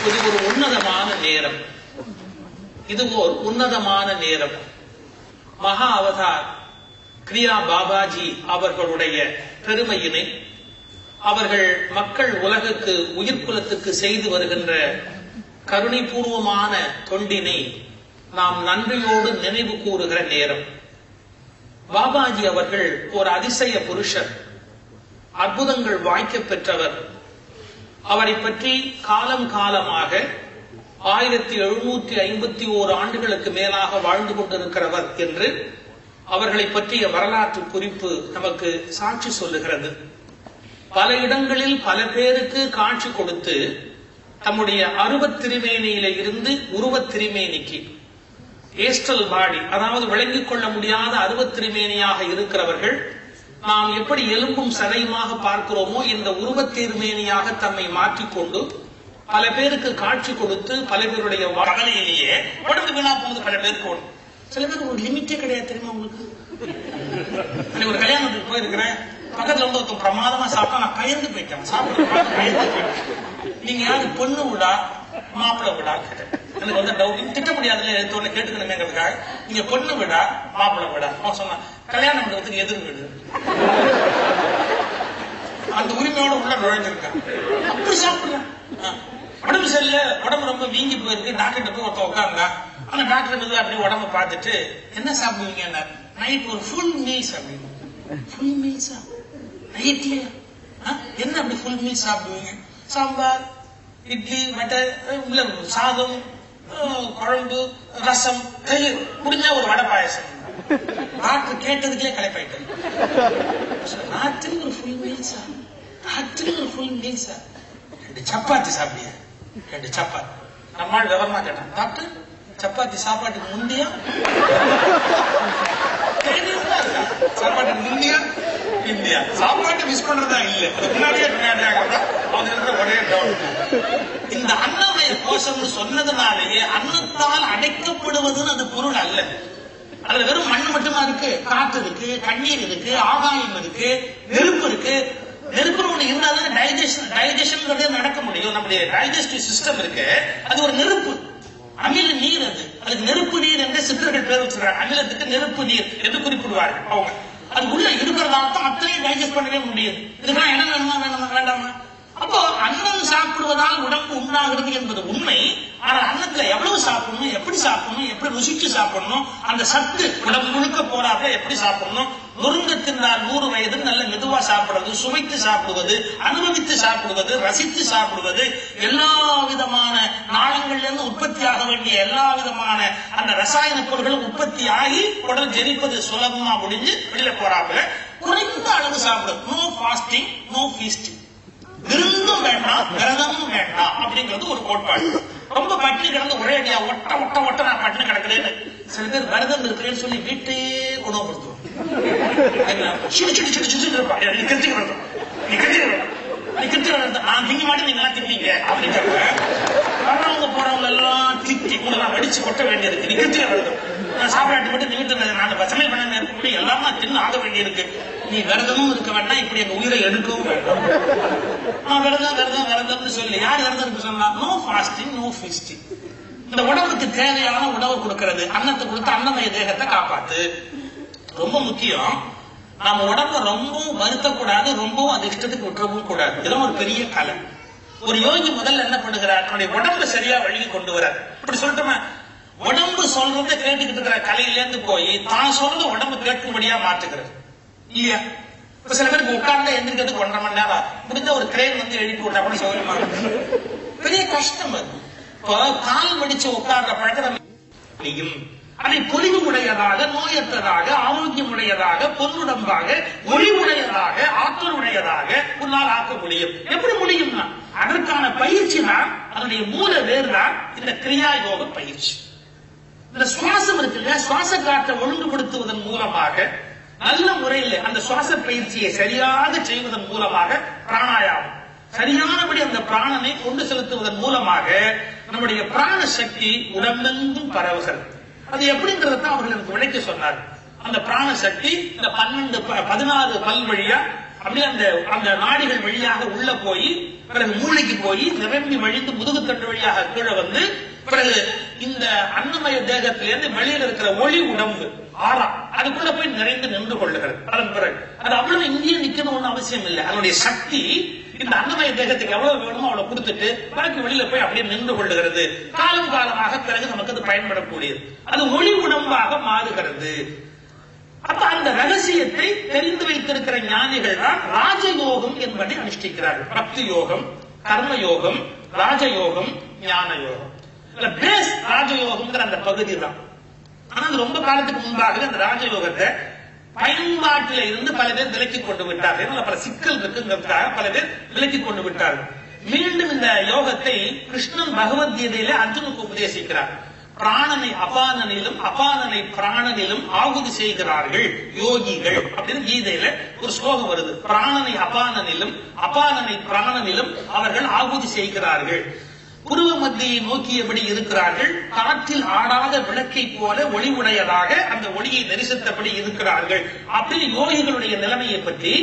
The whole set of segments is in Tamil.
இது ஒரு உன்னதமான நேரம். இது ஒரு உன்னதமான நேரம். மகா அவதார் கிரியா பாபாஜி அவர்களுடைய பெருமையினை, அவர்கள் மக்கள் உலகுக்கு உயிர்குலத்துக்கு செய்து வருகின்ற கருணைபூர்வமான தொண்டினை நாம் நன்றியோடு நினைவு கூறுகிற நேரம். பாபாஜி அவர்கள் ஒரு அதிசய புருஷர், அற்புதங்கள் வாய்க்க பெற்றவர். அவரை பற்றி காலம் காலமாக 1751 ஆண்டுகளுக்கு மேலாக வாழ்ந்து கொண்டிருக்கிறவர் என்று அவர்களை பற்றிய வரலாற்று குறிப்பு நமக்கு சாட்சி சொல்லுகிறது. பல இடங்களில் பல பேருக்கு காட்சி கொடுத்து தம்முடைய அருவத் திருமேனியில இருந்து உருவத் திருமேனிக்கு, ஏஸ்ட்ரல் பாடி, அதாவது விளங்கிக் கொள்ள முடியாத அருவத் திருமேனியாக இருக்கிறவர்கள் நாம் எப்படி எலும்பும் சதையுமாக பார்க்கிறோமோ இந்த உருவத் திருமேனியாக தம்மை மாற்றிக்கொண்டு பல பேருக்கு காட்சி கொடுத்து பல பேருடைய வகையிலேயே உடம்பு வீணா போகுது. பல பேருக்கு ஓடும். சில பேருக்கு ஒரு லிமிட்டே கிடையாது, தெரியுமா உங்களுக்கு? ஒரு கல்யாணத்துக்கு போயிருக்கிறேன், பக்கத்துல வந்து ஒருத்தன் பிரமாதமா சாப்பிட்டா நான் கயர்ந்து போயிட்டேன். சாப்பிட்டு நீங்க யாரு பொண்ணு விடா மாப்பிள்ளை விடா கேட்டேன். எனக்கு வந்து டவுட், திட்ட முடியாதுன்னு எடுத்தோன்னு கேட்டுக்கணுமேங்கிறதுக்காக நீங்க பொண்ணு விடா மாப்பிள்ளை விடா அவன் சொன்னான். கல்யாணம் பண்றதுக்கு எதிர் வீடு அந்த உரிமையோட உள்ள நுழைஞ்சிருக்கான். அப்படி சாப்பிடுறேன். உடம்பு சரியில்லை, உடம்பு ரொம்ப வீங்கி போயிருக்கு, டாக்டர் போய் ஒருத்த உட்காருங்க. ஆனா டாக்டர் வந்து அப்படி உடம்பு பார்த்துட்டு என்ன சாப்பிடுவீங்க, நைட் ஒரு ஃபுல் மீல்ஸ் அப்படின்னு. ஃபுல் மீல்ஸா நைட்லயா? என்ன அப்படி ஃபுல் மீல்ஸ் சாப்பிடுவீங்க? சாம்பார், இட்லி, மட்டர், சாதம், குழம்பு, ரசம், தயிர், முடிஞ்ச ஒரு வடை பாயசம். டாக்டர் கேட்டதுக்கே களைப்பாயிட்டு. ராத்திரி ஒரு ஃபுல் மீல்ஸா? ராத்திரி ஒரு ஃபுல் மீல்ஸா? 2 சப்பாத்தி சாப்பிடிய? 2 சப்பாத்தி. நம்மால் விவரமா கேட்டான், டாக்டர் சப்பாத்தி சாப்பாட்டுக்கு முந்தியா சாப்பாட்டுக்கு முந்தியா இந்தியா? சாப்பாட்டு மிஸ் பண்றதா இல்ல, முன்னாடியே ஒரே டவுட். இந்த அன்னமய கோஷம்னு சொன்னதுனாலேயே அன்னத்தால் அடைக்கப்படுவதுன்னு அது பொருள் அல்ல. அதுல வெறும் மண் மட்டுமா இருக்கு? காற்று இருக்கு, கண்ணீர் இருக்கு, ஆகாயம் இருக்கு, நெருப்பு இருக்கு. நெருப்பு ஒண்ணு இருந்தாலும் டைஜஷன் நடக்க முடியும். நம்முடைய டைஜஸ்டிவ் சிஸ்டம் இருக்கு, அது ஒரு நெருப்பு. அமில நீர் அது, அதுக்கு நெருப்பு நீர் என்று சித்தர்கள் பேர் வச்சிருக்காங்க. அமிலத்துக்கு நெருப்பு நீர் என்று குறிப்பிடுவார்கள் அவங்க. அது உள்ள இருக்கிறதால தான் அத்தனையும் டைஜஸ்ட் பண்ணவே முடியும். இதுக்கெல்லாம் என்ன வேணுமா வேண்டாமா? அப்போ அன்னம் சாப்பிடுவதால் உடம்பு உண்டாகிறது என்பது உண்மை. ஆனா அன்னத்துல எவ்வளவு சாப்பிடணும், எப்படி சாப்பிடணும், எப்படி ருசிச்சு சாப்பிடணும், அந்த சத்து உடம்பு முழுக்க போறாப்புல எப்படி சாப்பிடணும், நொறுங்க தின்றால் 100 வயது நல்ல மெதுவா சாப்பிடுறது, சுவைத்து சாப்பிடுவது, அனுபவித்து சாப்பிடுவது, ரசித்து சாப்பிடுவது, எல்லா விதமான நாளங்கள்ல இருந்து உற்பத்தி ஆக வேண்டிய எல்லா விதமான அந்த ரசாயன பொருட்களும் உற்பத்தி ஆகி உடல் ஜெனிப்பது சுலபமா முடிஞ்சு வெளியில போறாப்புல குறைந்த அளவு சாப்பிடுறது. No fasting, no feasting. விருந்தும் வேண்டாம், விரதமும் வேண்டாம் அப்படிங்கிறது ஒரு கோட்பாடு. ரொம்ப பட்டினி கிடந்து ஒரே அடியா ஒட்ட நான் பட்டினி கிடக்குறேன்னு சில பேர் விரதம் இருக்கிறேன்னு சொல்லி வீட்டே குணப்படுத்துவோம். நான் திங்க மாட்டேன், நீங்க எல்லாம் திட்டீங்க அப்படின்னு வர்றவங்க போறவங்க எல்லாம் திட்டி உங்களெல்லாம் வெடிச்சு கொட்ட வேண்டியிருக்கு. நீ கிருத்திக விரதம், நான் சாப்பிடாட்டி மட்டும் நீ வீட்டு நான் சமையல் பண்ண இருக்க எல்லாமே தின்னு ஆக வேண்டியிருக்கு. நீ விரதமும் இருக்க வேண்டாம், இப்படி எங்க உயிரை எடுக்கவும் வேண்டாம். நான் விரதம்னு சொல்லி யார் விரதம் இருக்க சொன்னா? No fasting, no feasting. இந்த உடம்புக்கு தேவையான உணவு கொடுக்கிறது, அன்னத்தை கொடுத்து அன்னமய தேகத்தை காப்பாத்து. ரொம்ப முக்கியம். நம்ம உடம்ப ரொம்பவும் வருத்தக்கூடாது, ரொம்பவும் அது இஷ்டத்துக்கு விட்டுறவும் கூடாது. இதெல்லாம் ஒரு பெரிய கலை. ஒரு யோகி முதல்ல என்ன பண்ணுகிறார், தன்னுடைய உடம்பு சரியா வழங்கி கொண்டு வரார். இப்படி சொல்லிட்டோமா, உடம்பு சொல்றத கேட்டுக்கிட்டு இருக்கிற கலையில இருந்து போய் தான் சொல்றத உடம்பு கேட்கும்படியா மாற்றுகிறது இல்லையா? இப்ப சில பேருக்கு உட்கார்ந்து எந்திரிக்கிறதுக்கு 1.5 மணி நேரம் முடிஞ்ச ஒரு கிரேன் வந்து எழுப்பி விட்டா கூட சௌகரியமா பெரிய கஷ்டம். அது இப்போ கால் வடிச்சு உட்கார்ற பழக்கம் அதை பொலிவு உடையதாக, நோயற்றதாக, ஆரோக்கியம் உடையதாக, பொன்னுடம்பாக, ஒளி உடையதாக, ஆற்றல் உடையதாக உன்னால் ஆக்க முடியும். எப்படி முடியும்னா அதற்கான பயிற்சி தான், அதனுடைய மூல வேறு தான் இந்த கிரியா யோக பயிற்சி. இந்த சுவாசம் இருக்கு இல்லையா, சுவாச காற்றை ஒழுங்குபடுத்துவதன் மூலமாக நல்ல முறையில் அந்த சுவாச பயிற்சியை சரியாக செய்வதன் மூலமாக பிராணாயாமம் சரியானபடி அந்த பிராணனை கொண்டு செலுத்துவதன் மூலமாக நம்முடைய பிராண சக்தி உடம்பெங்கும் பரவுகிறது. அது எப்படிங்கிறத அவர்கள் எனக்கு விளக்கி சொன்னார். அந்த பிராண சக்தி இந்த 16 பல் வழியா அப்படியே அந்த நாடிகள் வழியாக உள்ள போய் பிறகு மூளைக்கு போய் நிரம்பி வழிந்து முதுகுத்தட்டு வழியாக கீழே வந்து பிறகு இந்த அன்னமய தேகத்திலிருந்து வெளியில் இருக்கிற ஒளி உடம்பு ஆறா அதுக்குள்ள போய் நிறைந்து நின்று கொள்ளுகிறது. அதன் பிறகு அது அவ்வளவு இங்கேயே நிக்கணும்னு அவசியம் இல்லை. அதனுடைய சக்தி இந்த அன்னமய தேகத்துக்கு எவ்வளவு வேணுமோ அவ்வளவு கொடுத்துட்டு பாக்கி வெளியில போய் அப்படியே நின்று கொள்ளுகிறது. காலம் காலமாக பிறகு நமக்கு அது பயன்படக்கூடியது. அது ஒளி உடம்பாக மாறுகிறது. அப்ப அந்த ரகசியத்தை தெரிந்து வைத்திருக்கிற ஞானிகள் தான் ராஜயோகம் என்பதை அனுஷ்டிக்கிறார்கள். பக்தி யோகம், கர்ம யோகம், ராஜயோகம், ஞான யோகம். பேஸ் ராஜயோகம்ங்கிற அந்த பகுதி தான். ஆனா அது ரொம்ப காலத்துக்கு முன்பாக அந்த ராஜயோகத்தை பயன்பாட்டில இருந்து பல பேர் விலக்கி கொண்டு விட்டார்கள். பல சிக்கல் இருக்குங்கிறதுக்காக பல பேர் விலக்கி கொண்டு விட்டார்கள். மீண்டும் இந்த யோகத்தை கிருஷ்ணன் பகவத்கீதையில அர்ஜுனுக்கு உபதேசிக்கிறார். பிராணனை அபானனிலும் அபானனை பிராணனிலும் ஆகுதி செய்கிறார்கள் யோகிகள் அப்படின்னு கீதையில ஒரு ஸ்லோகம் வருது. பிராணனை அபானனிலும் அபானனை பிராணனிலும் அவர்கள் ஆகுதி செய்கிறார்கள். புருவ மத்தியை நோக்கியபடி இருக்கிறார்கள். காற்றில் ஆடாத விளக்கை போல ஒளி உடையதாக அந்த ஒளியை தரிசித்தபடி இருக்கிறார்கள். அப்படி யோகிகளுடைய நிலைமையை பற்றி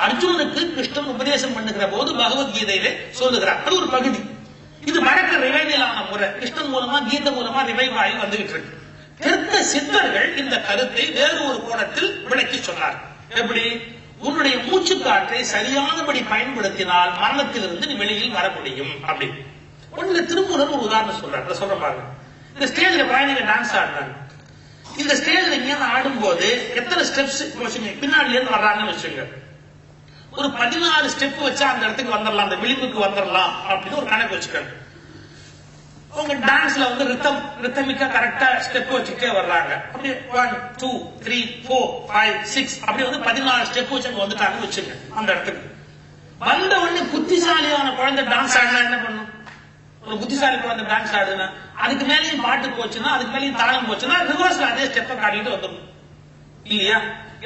அர்ஜுனுக்கு கிருஷ்ணன் உபதேசம் பண்ணுகிற போது பகவத்கீதையில சொல்லுகிறார். அது ஒரு பகுதி. இது வழக்க ரிவைவலான முறை. கிருஷ்ணன் மூலமா கீதை மூலமா ரிவைவ் ஆகி வந்துகிட்டு இருக்கு. தெற்க சித்தர்கள் இந்த கருத்தை வேறு ஒரு கோணத்தில் விளக்கி சொன்னார். எப்படி? உன்னுடைய மூச்சு காற்றை சரியானபடி பயன்படுத்தினால் மரணத்திலிருந்து நீ வெளியில் வர முடியும். அப்படி ஒண்ணு திருமூலர் ஒரு உதாரணம் சொல்றாரு. சொல்ற பாருங்க. இந்த ஸ்டேஜ்ல பயணிங்க டான்ஸ் ஆடுறாங்க. இந்த ஸ்டேஜ்ல இங்க ஆடும் போது எத்தனை ஸ்டெப்ஸ் பின்னாடில இருந்து வர்றாங்கன்னு வச்சுங்க. ஒரு 14 ஸ்டெப் வச்சா அந்த இடத்துக்கு வந்துடலாம், அந்த விளிம்புக்கு வந்துடலாம் அப்படின்னு ஒரு கணக்கு வச்சுக்கணும். அவங்க டான்ஸ்ல வந்து ரித்தமிக்கா கரெக்டா ஸ்டெப் வச்சுட்டே வர்றாங்க. அப்படி 1 2 3 4 5 6 அப்படி வந்து 14 ஸ்டெப் வச்சு அங்க வந்துட்டாங்க வச்சுங்க. அந்த இடத்துக்கு வந்த உடனே புத்திசாலியான குழந்தை டான்ஸ் ஆடினா என்ன பண்ணும்? ஒரு புத்திசாலி குழந்தை டான்ஸ் ஆடுனா அதுக்கு மேலேயும் பாட்டு போச்சுன்னா, அதுக்கு மேலேயும் தாளம் போச்சுன்னா ரிவர்ஸ்ல அதே ஸ்டெப்பை காட்டிட்டு வந்துடும் இல்லையா?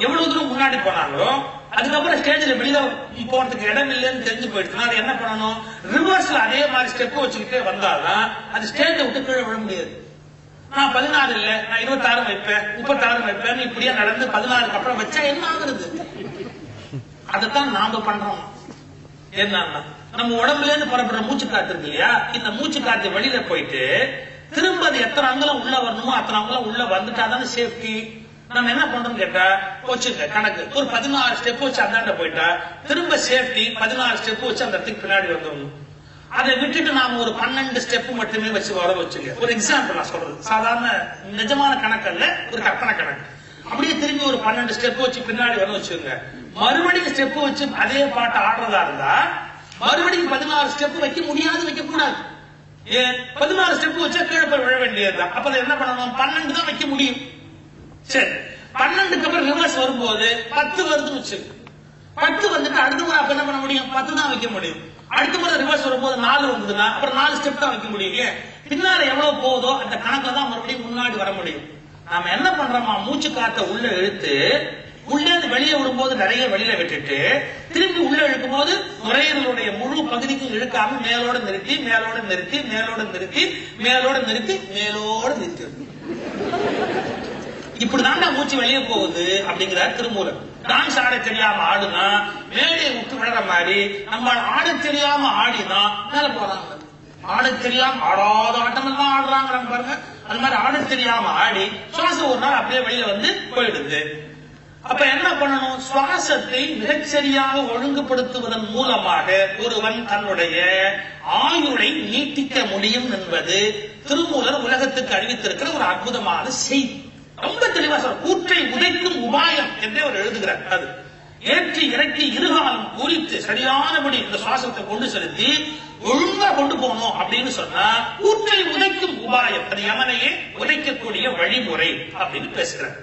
எவ்வளவு தூரம் முன்னாடி போனாங்களோ அதுக்கப்புறம் ஸ்டேஜ்ல வெளியில போறதுக்கு இடம் இல்லைன்னு தெரிஞ்சு போயிடுச்சுன்னா அது என்ன பண்ணணும்? ரிவர்ஸ்ல அதே மாதிரி ஸ்டெப் வச்சுக்கிட்டே வந்தாதான் அது ஸ்டேஜை விட்டு கீழே விட முடியாது. நான் 16 இல்ல, நான் 26 வைப்பேன், 36 வைப்பேன், இப்படியே நடந்து 16க்கு அப்புறம் வச்சா என்ன ஆகுறது? அதைத்தான் நாம பண்றோம். என்னன்னா நம்ம உடம்புல இருந்து புறப்படுற மூச்சு காத்து இருக்கு இல்லையா? இந்த மூச்சு காத்து வெளியில போயிட்டு திரும்ப அது எத்தனை அங்கலம் உள்ள வரணுமோ அத்தனை அங்கலம் உள்ள வந்துட்டாதானே சேஃப்டி. நம்ம என்ன பண்றோம் கேட்டா போச்சுங்க கணக்கு ஒரு 16 ஸ்டெப் வச்சு அந்தாண்ட போயிட்டா திரும்ப சேஃப்டி 16 ஸ்டெப் வச்சு அந்த இடத்துக்கு பின்னாடி வந்துடணும். அதை விட்டுட்டு நாம ஒரு 12 ஸ்டெப் மட்டுமே வச்சு வர வச்சுங்க. ஒரு எக்ஸாம்பிள் நான் சொல்றது, சாதாரண நிஜமான கணக்கல்ல, ஒரு கற்பனை கணக்கு. அப்படியே திரும்பி ஒரு 12 ஸ்டெப் வச்சு பின்னாடி வர வச்சுங்க. மறுபடியும் ஸ்டெப் வச்சு அதே பாட்டு ஆடுறதா இருந்தா மறுபடியும் 16 ஸ்டெப் வைக்க முடியாது, வைக்க கூடாது. ஏன்? 16 ஸ்டெப் வச்சா கீழே போய் விழ வேண்டியதுதான். அப்ப என்ன பண்ணணும்? 12 தான் வைக்க முடியும். சரி, 12க்கு அப்புறம் ரிவர்ஸ் வரும்போது 10 வருதுன்னு வச்சு 10 வந்துட்டு அடுத்த முறை அப்ப என்ன பண்ண முடியும்? 10 தான் வைக்க முடியும். அடுத்த முறை ரிவர்ஸ் வரும்போது 4 வந்ததுன்னா அப்புறம் 4 ஸ்டெப் தான் வைக்க முடியும். பின்னால எவ்வளவு போதோ அந்த கணக்குல தான் மறுபடியும் முன்னாடி வர முடியும். நாம என்ன பண்றோமா? மூச்சு காத்த உள்ள இழுத்து உள்ளே வெளியே விடும்போது நிறைய வெளியில விட்டுட்டு திரும்பி உள்ள இழுக்கும் போது நுரையீரலுடைய முழு பகுதிக்கும் இழுக்காம மேலோட நிறுத்தி மேலோட நிறுத்தி மேலோட நிறுத்தி மேலோட நிறுத்தி மேலோட நிறுத்தி இப்படிதாண்டா மூச்சு வெளியே போகுது அப்படிங்கிறார் திருமூலர். டான்ஸ் ஆட தெரியாம ஆடுனா மேடையை விட்டு விடுற மாதிரி நம்ம ஆட தெரியாம ஆடினா மேல போறாங்க. ஆட தெரியாம ஆடாத ஆட்டம் எல்லாம் ஆடுறாங்க பாருங்க. அது மாதிரி ஆட தெரியாம ஆடி சுவாசம் ஒரு நாள் அப்படியே வெளியில வந்து போயிடுது. அப்ப என்ன பண்ணணும்? சுவாசத்தை மிகச்சரியாக ஒழுங்குபடுத்துவதன் மூலமாக ஒருவன் தன்னுடைய ஆயுளை நீட்டிக்க முடியும் என்பது திருமூலர் உலகத்துக்கு அறிவித்திருக்கிற ஒரு அற்புதமான செய்தி. ரொம்ப தெளிவா சொல்ற, கூற்றை உதைக்கும் உபாயம் என்றே அவர் எழுதுகிறார். அது ஏற்றி இறக்கி இருகாலம் குறித்து சரியானபடி இந்த சுவாசத்தை கொண்டு செலுத்தி ஒழுங்கா கொண்டு போகணும் அப்படின்னு சொன்னா கூற்றை உதைக்கும் உபாயம், அது யமனையே உதைக்கக்கூடிய வழிமுறை அப்படின்னு பேசுகிறார்.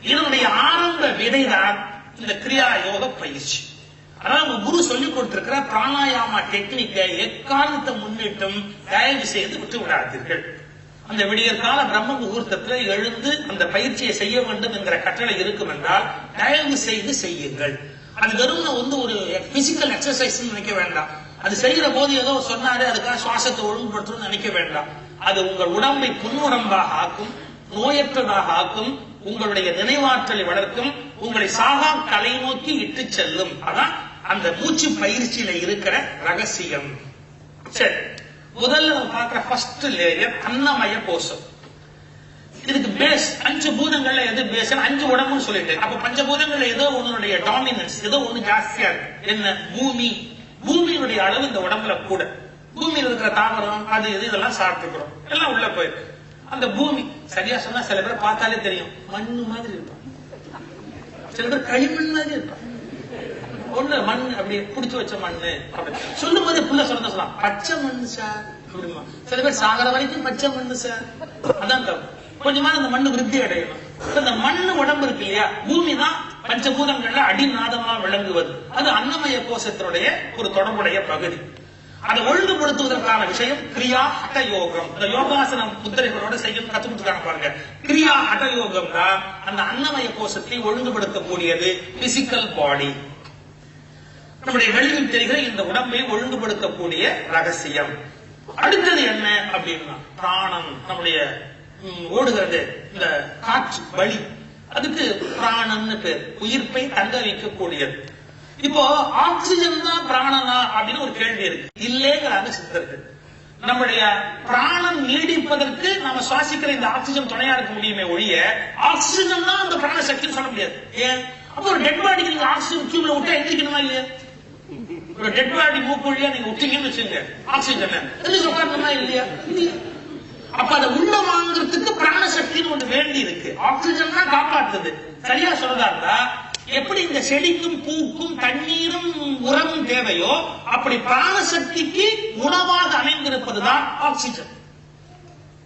இதனுடைய ஆரம்ப விதைதான் இந்த கிரியா யோக பயிற்சி. அதாவது குரு சொல்லிக் கொடுத்திருக்கிற பிராணாயாமா டெக்னிக்கை எக்காரணத்தை முன்னிட்டும் தயவு செய்து விட்டு விடாதீர்கள். அந்த விடியற் கால பிரம்ம முகூர்த்தத்தில் எழுந்து அந்த பயிற்சியை செய்ய வேண்டும் என்கிற கட்டளை இருக்கும் என்றால் தயவு செய்து செய்யுங்கள். அது வெறும் ஒரு பிசிக்கல் எக்ஸசைஸ் நினைக்க வேண்டாம். அது செய்யற போது ஏதோ சொன்னாரு அதுக்காக சுவாசத்தை ஒழுங்குபடுத்தணும்னு நினைக்க வேண்டாம். அது உங்கள் உடம்பை புன்னுடம்பாக ஆக்கும், நோயற்றதாக ஆக்கும், உங்களுடைய நினைவாற்றலை வளர்க்கும், உங்களை சாகா கலை நோக்கி இட்டு செல்லும். அதான் அந்த மூச்சு பயிற்சியில இருக்கிற ரகசியம். சரி, முதல்ல நம்ம பார்க்கிற ஃபர்ஸ்ட் லேயர் அன்னமய கோஷம். இதுக்கு பேஸ் 5 பூதங்கள்ல எது பேஸ்? 5 உடம்புன்னு சொல்லிட்டு, அப்ப பஞ்சபூதங்கள்ல ஏதோ ஒன்னுடைய டாமினன்ஸ், ஏதோ ஒண்ணு ஜாஸ்தியா இருக்கு. என்ன? பூமி. பூமியினுடைய அளவு இந்த உடம்புல கூட. பூமியில இருக்கிற தாவரம் அது இது இதெல்லாம் சாப்பிட்டுக்கிறோம், எல்லாம் உள்ள போயிருக்கு. அந்த பூமி சரியா சொன்னா சில பேர் பார்த்தாலே தெரியும், மண்ணு மாதிரி இருப்பாங்க, சில பேர் களிமண் மாதிரி இருப்பாங்க. ஒண்ணு மண் அப்படி புடிச்சு வச்ச மண்ணு அப்படி சொல்லும் போது புள்ள சொல்லலாம், பச்சை மண்ணு சார் அப்படிமா. சில பேர் சாகர வரைக்கும் பச்சை மண்ணு சார். அதான் தப்பு. கொஞ்சமா அந்த மண்ணு விருத்தி அடையணும். இந்த மண்ணு உடம்பு இருக்கு இல்லையா, பூமி தான் பஞ்சபூதங்கள்ல அடிநாதமா விளங்குவது. அது அன்னமய கோஷத்தினுடைய ஒரு தொடர்புடைய பகுதி. அதை ஒழுங்குபடுத்துவதற்கான விஷயம் கிரியா ஹட யோகம். இந்த யோகாசனம் முத்திரைகளோட செய்ய கத்துக்கிட்டு பாருங்க. கிரியா ஹட யோகம் தான் அந்த அன்னமய கோஷத்தை ஒழுங்குபடுத்தக்கூடியது. பிசிக்கல் பாடி, நம்முடைய வெளியில் தெரிகிற இந்த உடம்பை ஒழுங்குபடுத்தக்கூடிய ரகசியம். அடுத்தது என்ன அப்படின்னா பிராணம். நம்முடைய ஓடுகிறது இந்த காற்று வழி, அதுக்கு பிராணம்னு பேர். உயிர்ப்பை தங்க வைக்கக்கூடியது. இப்போ ஆக்சிஜன் தான் பிராணனா அப்படின்னு ஒரு கேள்வி இருக்கு. இல்லைங்கிறாங்க சித்தர்கள். நம்முடைய பிராணம் நீடிப்பதற்கு நம்ம சுவாசிக்கிற இந்த ஆக்சிஜன் துணையா இருக்க முடியுமே ஒழிய ஆக்சிஜன் தான் அந்த பிராண சக்தின்னு சொல்ல முடியாது. ஏன்? அப்போ ஒரு டெட் பாடிக்கு நீங்க ஆக்சிஜன் டியூப்ல விட்டா எந்திரிக்கணுமா இல்லையா? ஒரு டெட் பாடி மூக்கு வழியா நீங்க விட்டீங்கன்னு வச்சுங்க ஆக்சிஜன், உட்காரணுமா இல்லையா? அப்ப அதை உள்ள வாங்குறதுக்கு பிராண சக்தின்னு ஒண்ணு வேண்டி இருக்கு. ஆக்சிஜன் தான் காப்பாற்றுது. சரியா சொல்றதா இருந்தா, எப்படி இந்த செடிக்கும் பூக்கும் தண்ணீரும் உரமும் தேவையோ அப்படி பிராணசக்திக்கு உணவாக அமைந்திருப்பதுதான் ஆக்சிஜன்.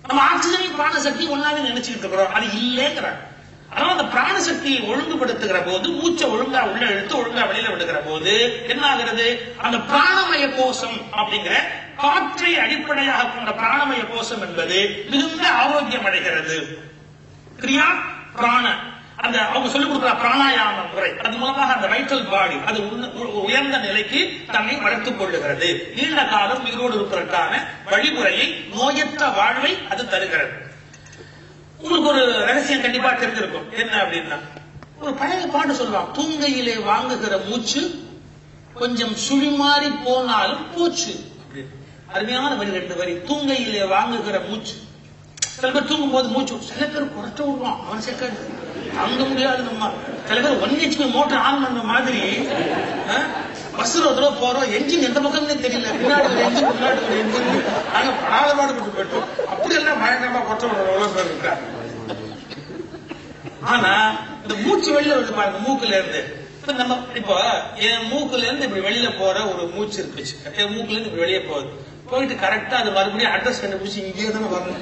நம்ம ஆக்சிஜனையும் பிராணசக்தி ஒன்னாவே நினைச்சுக்கிட்டு இருக்கிறோம், அது இல்லைங்கிறாங்க. அதனால அந்த பிராணசக்தியை ஒழுங்குபடுத்துகிற போது, மூச்சை ஒழுங்கா உள்ள இழுத்து ஒழுங்கா வெளியில விடுகிற போது என்ன ஆகிறது? அந்த பிராணமய கோஷம் அப்படிங்கிற காற்றை அடிப்படையாக கொண்ட பிராணமய கோஷம் என்பது மிகுந்த ஆரோக்கியம் அடைகிறது. கிரியா பிராண, அந்த அவங்க சொல்லிக் கொடுக்கிற பிராணாயாம முறை, அது மூலமாக அந்த வைட்டல் பாடி அது உயர்ந்த நிலைக்கு தன்னை வளர்த்துக் கொள்ளுகிறது. நீண்ட காலம் உயிரோடு இருப்பதற்கான வழிமுறையை, நோயற்ற வாழ்வை அது தருகிறது. உங்களுக்கு ஒரு ரகசியம் கண்டிப்பா தெரிஞ்சிருக்கும். என்ன அப்படின்னா, ஒரு பழைய பாட்டு சொல்லுவாங்க, தூங்கையிலே வாங்குகிற மூச்சு கொஞ்சம் சுழிமாறி போனாலும் பூச்சு. அருமையான வரி, 2 வரி. தூங்கையிலே வாங்குகிற மூச்சு. சில பேர் தூங்கும் போது மூச்சு, சில பேர் குறைச்ச விடுவான், அவன் செகண்ட் அங்க முடியாது. நம்ம சில பேர் 1 HP மோட்டர் ஆன் பண்ண மாதிரி பஸ்ல ஒரு தடவை போறோம், என்ஜின் எந்த பக்கம்னே தெரியல, பின்னாடி ஒரு என்ஜின் முன்னாடி ஒரு என்ஜின், நாங்க படாத பாடுபட்டு போயிட்டோம். அப்படி எல்லாம் பயங்கரமா குறைச்ச விடுற எவ்வளவு பேர் இருக்காங்க. ஆனா இந்த மூச்சு வெளியில வந்து பாருங்க, மூக்குல இருந்து. நம்ம இப்போ என் மூக்குல இருந்து இப்படி வெளியில போற ஒரு மூச்சு இருந்துச்சு, என் மூக்குல இருந்து இப்படி வெளியே போகுது. போயிட்டு கரெக்டா அது மறுபடியும் அட்ரஸ் கண்டுபிடிச்சு இங்கே தானே வரணும்.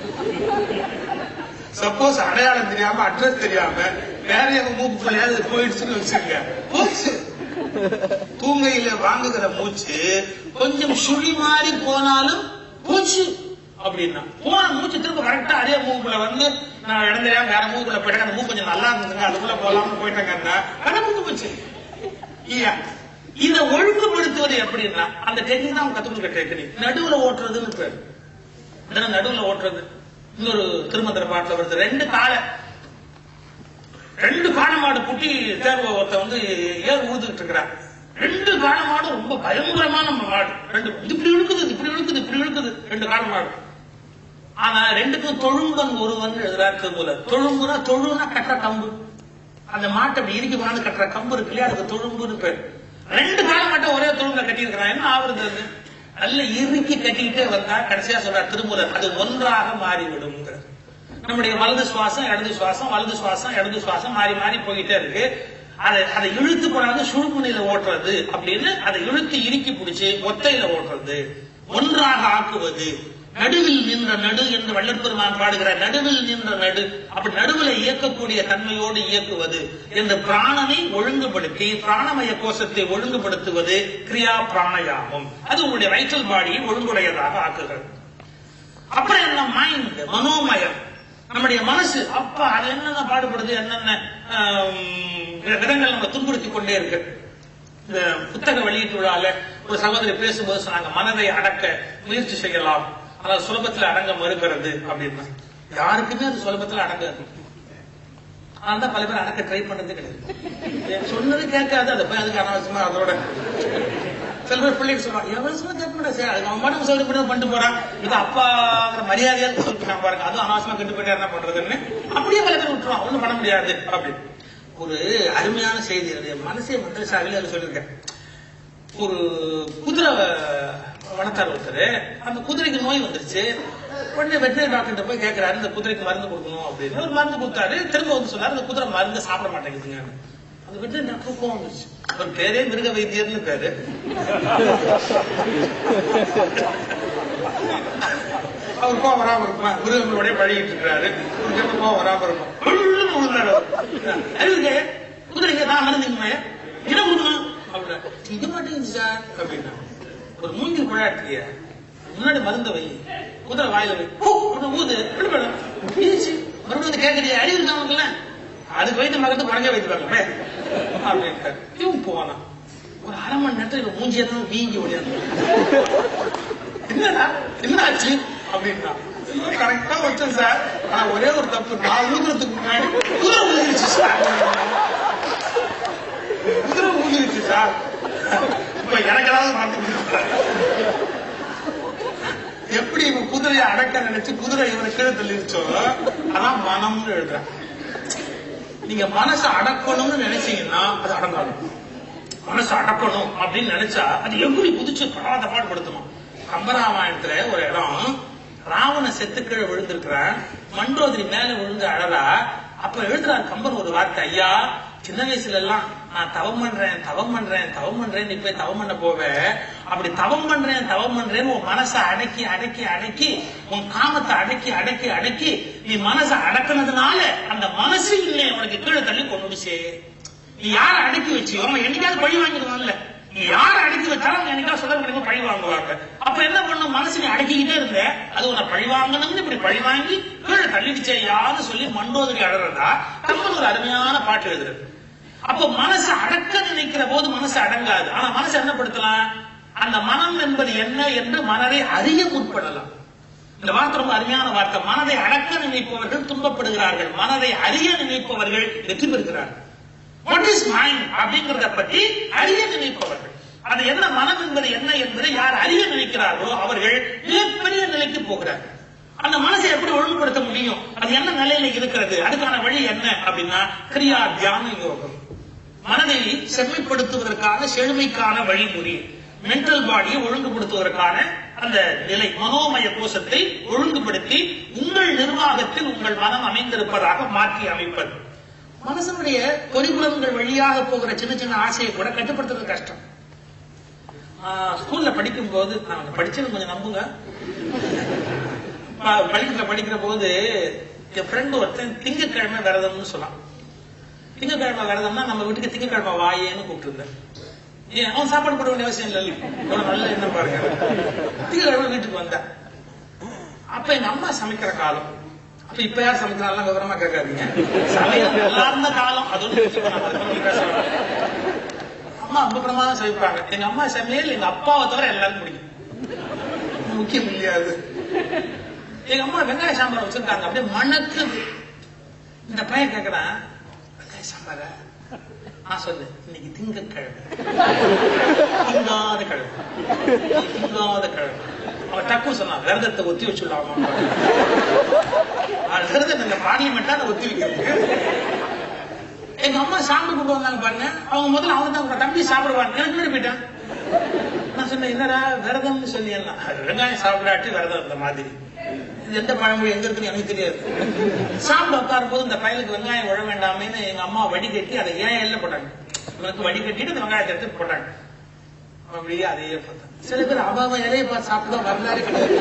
சப்போஸ் அடையாளம் தெரியாம அட்ரஸ் தெரியாம வேற எங்க மூக்குள்ளையாவது போயிடுச்சுன்னு வச்சுங்க, போச்சு. தூங்கையில வாங்குகிற மூச்சு கொஞ்சம் சுழி மாறி போனாலும் போச்சு அப்படின்னா, போன மூச்சு திரும்ப கரெக்டா அதே மூக்குள்ள வந்து நான் இழந்தையா வேற மூக்குள்ள போயிட்டேன், அந்த மூக்கு கொஞ்சம் நல்லா இருந்ததுங்க அதுக்குள்ள போலாம்னு போயிட்டாங்கன்னா கடந்து போச்சு. இதை ஒழுங்குபடுத்துவது எப்படின்னா அந்த டெக்னிக் தான் கத்துக் கொடுக்க டெக்னிக். நடுவுல ஓட்டுறதுன்னு பேரு. நடுவுல ஓட்டுறது இன்னொரு திருமந்திர பாட்டுல வருது. 2 காளை மாடு குட்டி தேர்வு ஒருத்த வந்து ஏர் ஊதுகிட்டு இருக்கிறார். 2 காளை மாடு ரொம்ப பயங்கரமான மாடு. 2 இப்படி இழுக்குது இப்படி இழுக்குது இப்படி இழுக்குது 2 காளை மாடு. ஆனா 2க்கும் தொழும்பன் ஒருவன் எழுதுறாரு திருமூலர். தொழும்புனா, தொழுனா கட்டுற கம்பு, அந்த மாட்டை அப்படி இறுக்கி கொண்டாந்து கட்டுற கம்பு இருக்கு இல்லையா, அதுக்கு தொழும்புன்னு பேர். 2 காலம் மட்டும் ஒரே தொழும்புல கட்டி இருக்கிறான். என்ன ஆகுறது? அது நல்ல இறுக்கி கட்டிக்கிட்டே வந்தா கடைசியா சொல்றார் திருமூலர், அது ஒன்றாக மாறிவிடும். நம்முடைய வலது சுவாசம் இடது சுவாசம், வலது சுவாசம் இடது சுவாசம் மாறி மாறி போயிட்டே இருக்கு. அதை இழுத்து கொண்டாந்து சுழுமுனையில ஓட்டுறது அப்படின்னு, அதை இழுத்து இறுக்கி பிடிச்சு ஒத்தையில ஓட்டுறது, ஒன்றாக ஆக்குவது. நடுவில் நின்ற நடு என்று வள்ளற்பெருமான் பாடுகிற நடுவில் நின்ற நடு, அப்படி நடுவில் இயக்கக்கூடிய தன்மையோடு இயக்குவது என்று பிராணனை ஒழுங்குபடுத்தி பிராணமய கோஷத்தை ஒழுங்குபடுத்துவது கிரியா பிராணயாமம். அது உங்களுடைய வைட்டல் பாடியை ஒழுங்குடையதாக ஆக்குகிறது. அப்புறம் என்ன? மைண்ட், மனோமயம், நம்முடைய மனசு. அப்ப அது என்னென்ன பாடுபடுது, என்னென்ன விதங்கள் நம்ம துன்புறுத்திக் கொண்டே இருக்கு. இந்த புத்தக வெளியீட்டு விழால ஒரு சகோதரி பேசும்போது சொன்னாங்க, மனதை அடக்க முயற்சி செய்யலாம், ஆனால் சுலபத்தில் அடங்க மறுக்கிறது அப்படின்னா. யாருக்குமே அது சுலபத்தில் அடங்காது. அதனால பல பேர் அடக்க ட்ரை பண்றதே கிடையாது. சொன்னது கேட்காது, அதை போய் அதுக்கு அனாவசியமா அதோட சில பேர் பிள்ளைக்கு சொல்லுவாங்க, எவ்வளவு கேட்க மாட்டேன் சார், அது அவன் மட்டும் சௌகரியப்பட்டு பண்ணிட்டு போறான், இது அப்பாங்கிற மரியாதையால் சொல்லிட்டு பாருங்க, அதுவும் அனாவசியமா கெட்டு போயிட்டா என்ன பண்றதுன்னு அப்படியே பல பேர் விட்டுருவான், ஒண்ணும் பண்ண முடியாது அப்படின்னு. ஒரு அருமையான செய்தி மனசே மந்திரசாவில அது சொல்லியிருக்கேன். ஒரு குதிரை வளர்த்தார் ஒருத்தர், அந்த குதிரைக்கு நோய் வந்துருச்சு. உடனே வெட்டினரி டாக்டர் போய் கேட்கிறாரு, இந்த குதிரைக்கு மருந்து கொடுக்கணும் அப்படின்னு. ஒரு மருந்து கொடுத்தாரு, திரும்ப வந்து சொன்னாரு, இந்த குதிரை மருந்து சாப்பிட மாட்டேங்குதுங்க. அந்த வெட்டினரி டாக்டர் கோவம் வந்துச்சு. ஒரு பேரே மிருக வைத்தியர்னு பேரு. அவர் கோவம் வராம இருக்குமா, மிருகங்களோடய பழகிட்டு இருக்கிறாரு, கோவம் வராம இருக்கும். குதிரைங்க தான் மருந்துங்க என்ன கொடுக்கணும் அப்படின்னா, இது மாட்டேங்குது சார் அப்படின்னா. ஒரு மூங்கில் குழாட்டிய முன்னாடி மருந்த வை, குதிரை வாயில வை, ஊது மறுபடியும் வந்து கேட்கறிய அறிவு இருக்காங்கல்ல, அதுக்கு வைத்து மகத்து பழங்க வைத்துப்பாங்க அப்படின்ட்டாரு. இவன் போனா ஒரு அரை மணி நேரத்தில் மூஞ்சியெல்லாம் வீங்கி ஓடியாந்து, என்னடா என்ன ஆச்சு அப்படின்னா, கரெக்டா வச்சேன் சார், ஆனா ஒரே ஒரு தப்பு, நான் ஊதுறதுக்கு முன்னாடி குதிரை ஊதிருச்சு சார், குதிரை ஊதிருச்சு சார். இப்ப எனக்கு ஏதாவது மாத்தி எப்படி இவன் குதிரையை அடக்க நினைச்சு குதிரை இவனை கீழே தள்ளிருச்சோ அதான் மனம்னு எழுதுறேன். நீங்க மனசை அடக்கணும்னு நினைச்சீங்கன்னா அது அடங்காது. மனசு அடக்கணும் அப்படின்னு நினைச்சா அது எப்படி குதிச்சு படாத பாடுபடுத்தணும். கம்பராமாயணத்துல ஒரு இடம், ராவண செத்துக்கீழே விழுந்திருக்கிறான், மண்டோதரி மேல விழுந்து அழறா. அப்ப எழுதுறாரு கம்பன் ஒரு வார்த்தை, ஐயா சின்ன வயசுல எல்லாம் நான் தவம் பண்றேன் நீ போய் தவம் பண்ண போவேன், அப்படி தவம் பண்றேன்னு உன் மனசை அடக்கி அடக்கி அடக்கி உன் காமத்தை அடக்கி அடக்கி அடக்கி நீ மனசை அடக்கினதுனால அந்த மனசு இல்லை உனக்கு கீழே தள்ளி கொண்டுடுச்சே. நீ யாரை அடக்கி வச்சியோ அவன் என்னைக்காவது பழி வாங்கிடுவான்ல, நீ யாரை அடக்கி வச்சாலும் என்னைக்காவது சொல்ல பழி வாங்குவாங்க. அப்ப என்ன பண்ணும், மனசு நீ அடக்கிக்கிட்டே இருந்த, அது உன்னை பழி வாங்கணும்னு இப்படி பழி வாங்கி கீழே தள்ளிடுச்சே யாருன்னு சொல்லி மண்டோதரி அழறதா கம்பன் ஒரு அருமையான பாட்டு எழுதுறது. அப்ப மனசு அடக்க நினைக்கிற போது மனசு அடங்காது. ஆனா மனசு என்ன படுத்தலாம், அந்த மனம் என்பது என்ன என்று மனதை அறிய முற்படலாம். இந்த வார்த்தை ரொம்ப அருமையான வார்த்தை. மனதை அடக்க நினைப்பவர்கள் துன்பப்படுகிறார்கள், மனதை அறிய நினைப்பவர்கள் வெற்றி பெறுகிறார்கள். வாட் இஸ் மைண்ட் அப்படிங்கறத பற்றி அறிய நினைப்பவர்கள், அது என்ன மனம் என்பது என்ன என்பதை யார் அறிய நினைக்கிறார்களோ அவர்கள் மிகப்பெரிய நிலைக்கு போகிறார்கள். அந்த மனசை எப்படி ஒழுங்குபடுத்த முடியும், அது என்ன நிலையில இருக்கிறது, அதுக்கான வழி என்ன அப்படின்னா கிரியா தியான யோகம். மனதை செம்மைப்படுத்துவதற்கான செழுமைக்கான வழிமுறை, மென்டல் பாடியை ஒழுங்குபடுத்துவதற்கான அந்த நிலை, மனோமய கோஷத்தை ஒழுங்குபடுத்தி உங்கள் நிர்வாகத்தில் உங்கள் மனம் அமைந்திருப்பதாக மாற்றி அமைப்பது. மனசனுடைய பொறிபுலன்கள் வழியாக போகிற சின்ன சின்ன ஆசையை கூட கட்டுப்படுத்துறது கஷ்டம். ஸ்கூல்ல படிக்கும் போது, நான் படிச்சது கொஞ்சம் நம்புங்க, படிக்கிற போது என் ஃப்ரெண்ட் ஒருத்தன் திங்கக்கிழமை விரதம்னு சொன்னான். திங்கக்கிழமை விரதம்னா நம்ம வீட்டுக்கு திங்கக்கிழமை வாயேன்னு கூப்பிட்டு இருந்தேன். அவன் சாப்பாடு போட வேண்டிய அவசியம் இல்லை, நல்ல எண்ணம் பாருங்க. திங்கக்கிழமை வீட்டுக்கு வந்தேன். அப்ப எங்க அம்மா சமைக்கிற காலம். அப்ப இப்ப யார் சமைக்கிறாங்க விவரமா கேட்காதீங்க, சமையல் நல்லா இருந்த காலம். அது அம்மா ரொம்ப பிரமாதம் சமைப்பாங்க. எங்க அம்மா சமையல் எங்க அப்பாவை தவிர எல்லாரும் பிடிக்கும், முக்கியம் இல்லையாது. எங்க அம்மா வெங்காய சாம்பார் வச்சிருக்காங்க, அப்படியே மணக்கு. இந்த பையன் கேட்கிறான், வெங்காய சாம்பார? நான் சொல்லு, இன்னைக்கு திங்கக்கிழமை, திங்காத கிழமை. அவன் டக்கு சொன்னான், விரதத்தை ஒத்தி வச்சுடலாமா? விரதம் இந்த பார்லிமெண்டா ஒத்தி வைக்கிறது. எங்க அம்மா சாப்பிட்டு கொண்டு வந்தாங்க பாருங்க, அவங்க முதல்ல அவங்க தான் தம்பி சாப்பிடுவாங்க, எனக்கு முன்னாடி போயிட்டான். நான் சொன்னேன், என்னடா விரதம்னு சொன்னீங்கன்னா, வெங்காயம் சாப்பிடாட்டி விரதம் இந்த மாதிரி. இது எந்த பழமொழி எங்க இருக்குன்னு எனக்கு தெரியாது. சாப்பிட உட்காரும் போது இந்த பையனுக்கு வெங்காயம் விழ வேண்டாமேன்னு எங்க அம்மா வடிகட்டி அதை ஏன் எல்ல போட்டாங்க, இவனுக்கு வடிகட்டிட்டு இந்த வெங்காயத்தை எடுத்து போட்டாங்க. அப்படியே அதையே பார்த்தேன். சில பேர் அபாவ இலையை பார்த்து சாப்பிட்டா வரலாறு கிடையாது.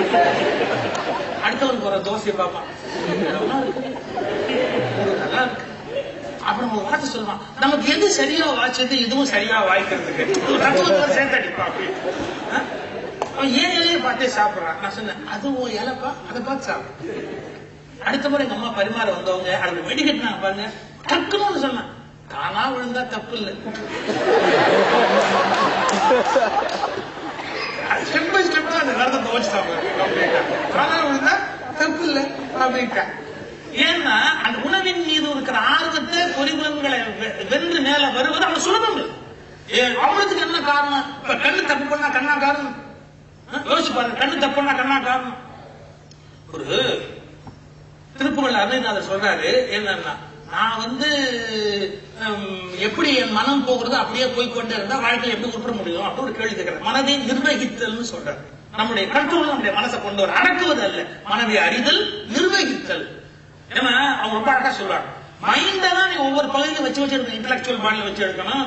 அடுத்தவனுக்கு ஒரு தோசையை பார்ப்பான், நல்லா இருக்கு. அப்புறம் ஒரு வார்த்தை சொல்லுவான், நமக்கு எது சரியா வாய்ச்சது இதுவும் சரியா வாய்க்கிறதுக்கு தத்துவத்தோட சேர்த்து அடிப்பான். அவன் ஏன் இலையை பார்த்தே சாப்பிடுறான். நான் சொன்னேன், அது உன் இலைப்பா, அதை பார்த்து சாப்பிடு. அடுத்த முறை எங்க அம்மா பரிமாற வந்தவங்க அதுக்கு வெடிக்கட்டினாங்க பாருங்க, டக்குன்னு சொன்னேன், தானா விழுந்தா தப்பு இல்லை, ஸ்டெப் பை ஸ்டெப் அந்த விரதத்தை வச்சுட்டாங்க. தானா விழுந்தா தப்பு இல்லை அப்படின்ட்டேன். ஏன்னா அந்த உணவின் மீது இருக்கிற ஆர்வத்தை பொறிபுலன்களை வென்று மேல வருவது அவன் சுலபம். அவனுக்கு என்ன காரணம்? இப்ப கண்ணு தப்பு பண்ணா கண்ணா காரணம்? யோசிச்சு பாருங்க, கண்ணு தப்பு பண்ணா கண்ணா காரணம். ஒரு திருப்புகழ் அருணாதர் சொல்றாரு என்னன்னா, நான் எப்படி என் மனம் போகிறது அப்படியே போய்கொண்டே இருந்தா வாழ்க்கையில் எப்படி உட்பட முடியும் அப்படின்னு ஒரு கேள்வி கேட்கிறேன். மனதை நிர்வகித்தல் சொல்றாரு. நம்முடைய கண்ட்ரோல் நம்முடைய மனசை கொண்டு வர, அடக்குவது அல்ல, மனதை அறிதல், நிர்வகித்தல். ஏன்னா அவங்க ரொம்ப அழகா சொல்றாங்க, மைண்ட தான் நீ ஒவ்வொரு பகுதியில வச்சு எடுக்கணும். இன்டலெக்சுவல் பாடியில வச்சு எடுக்கணும்,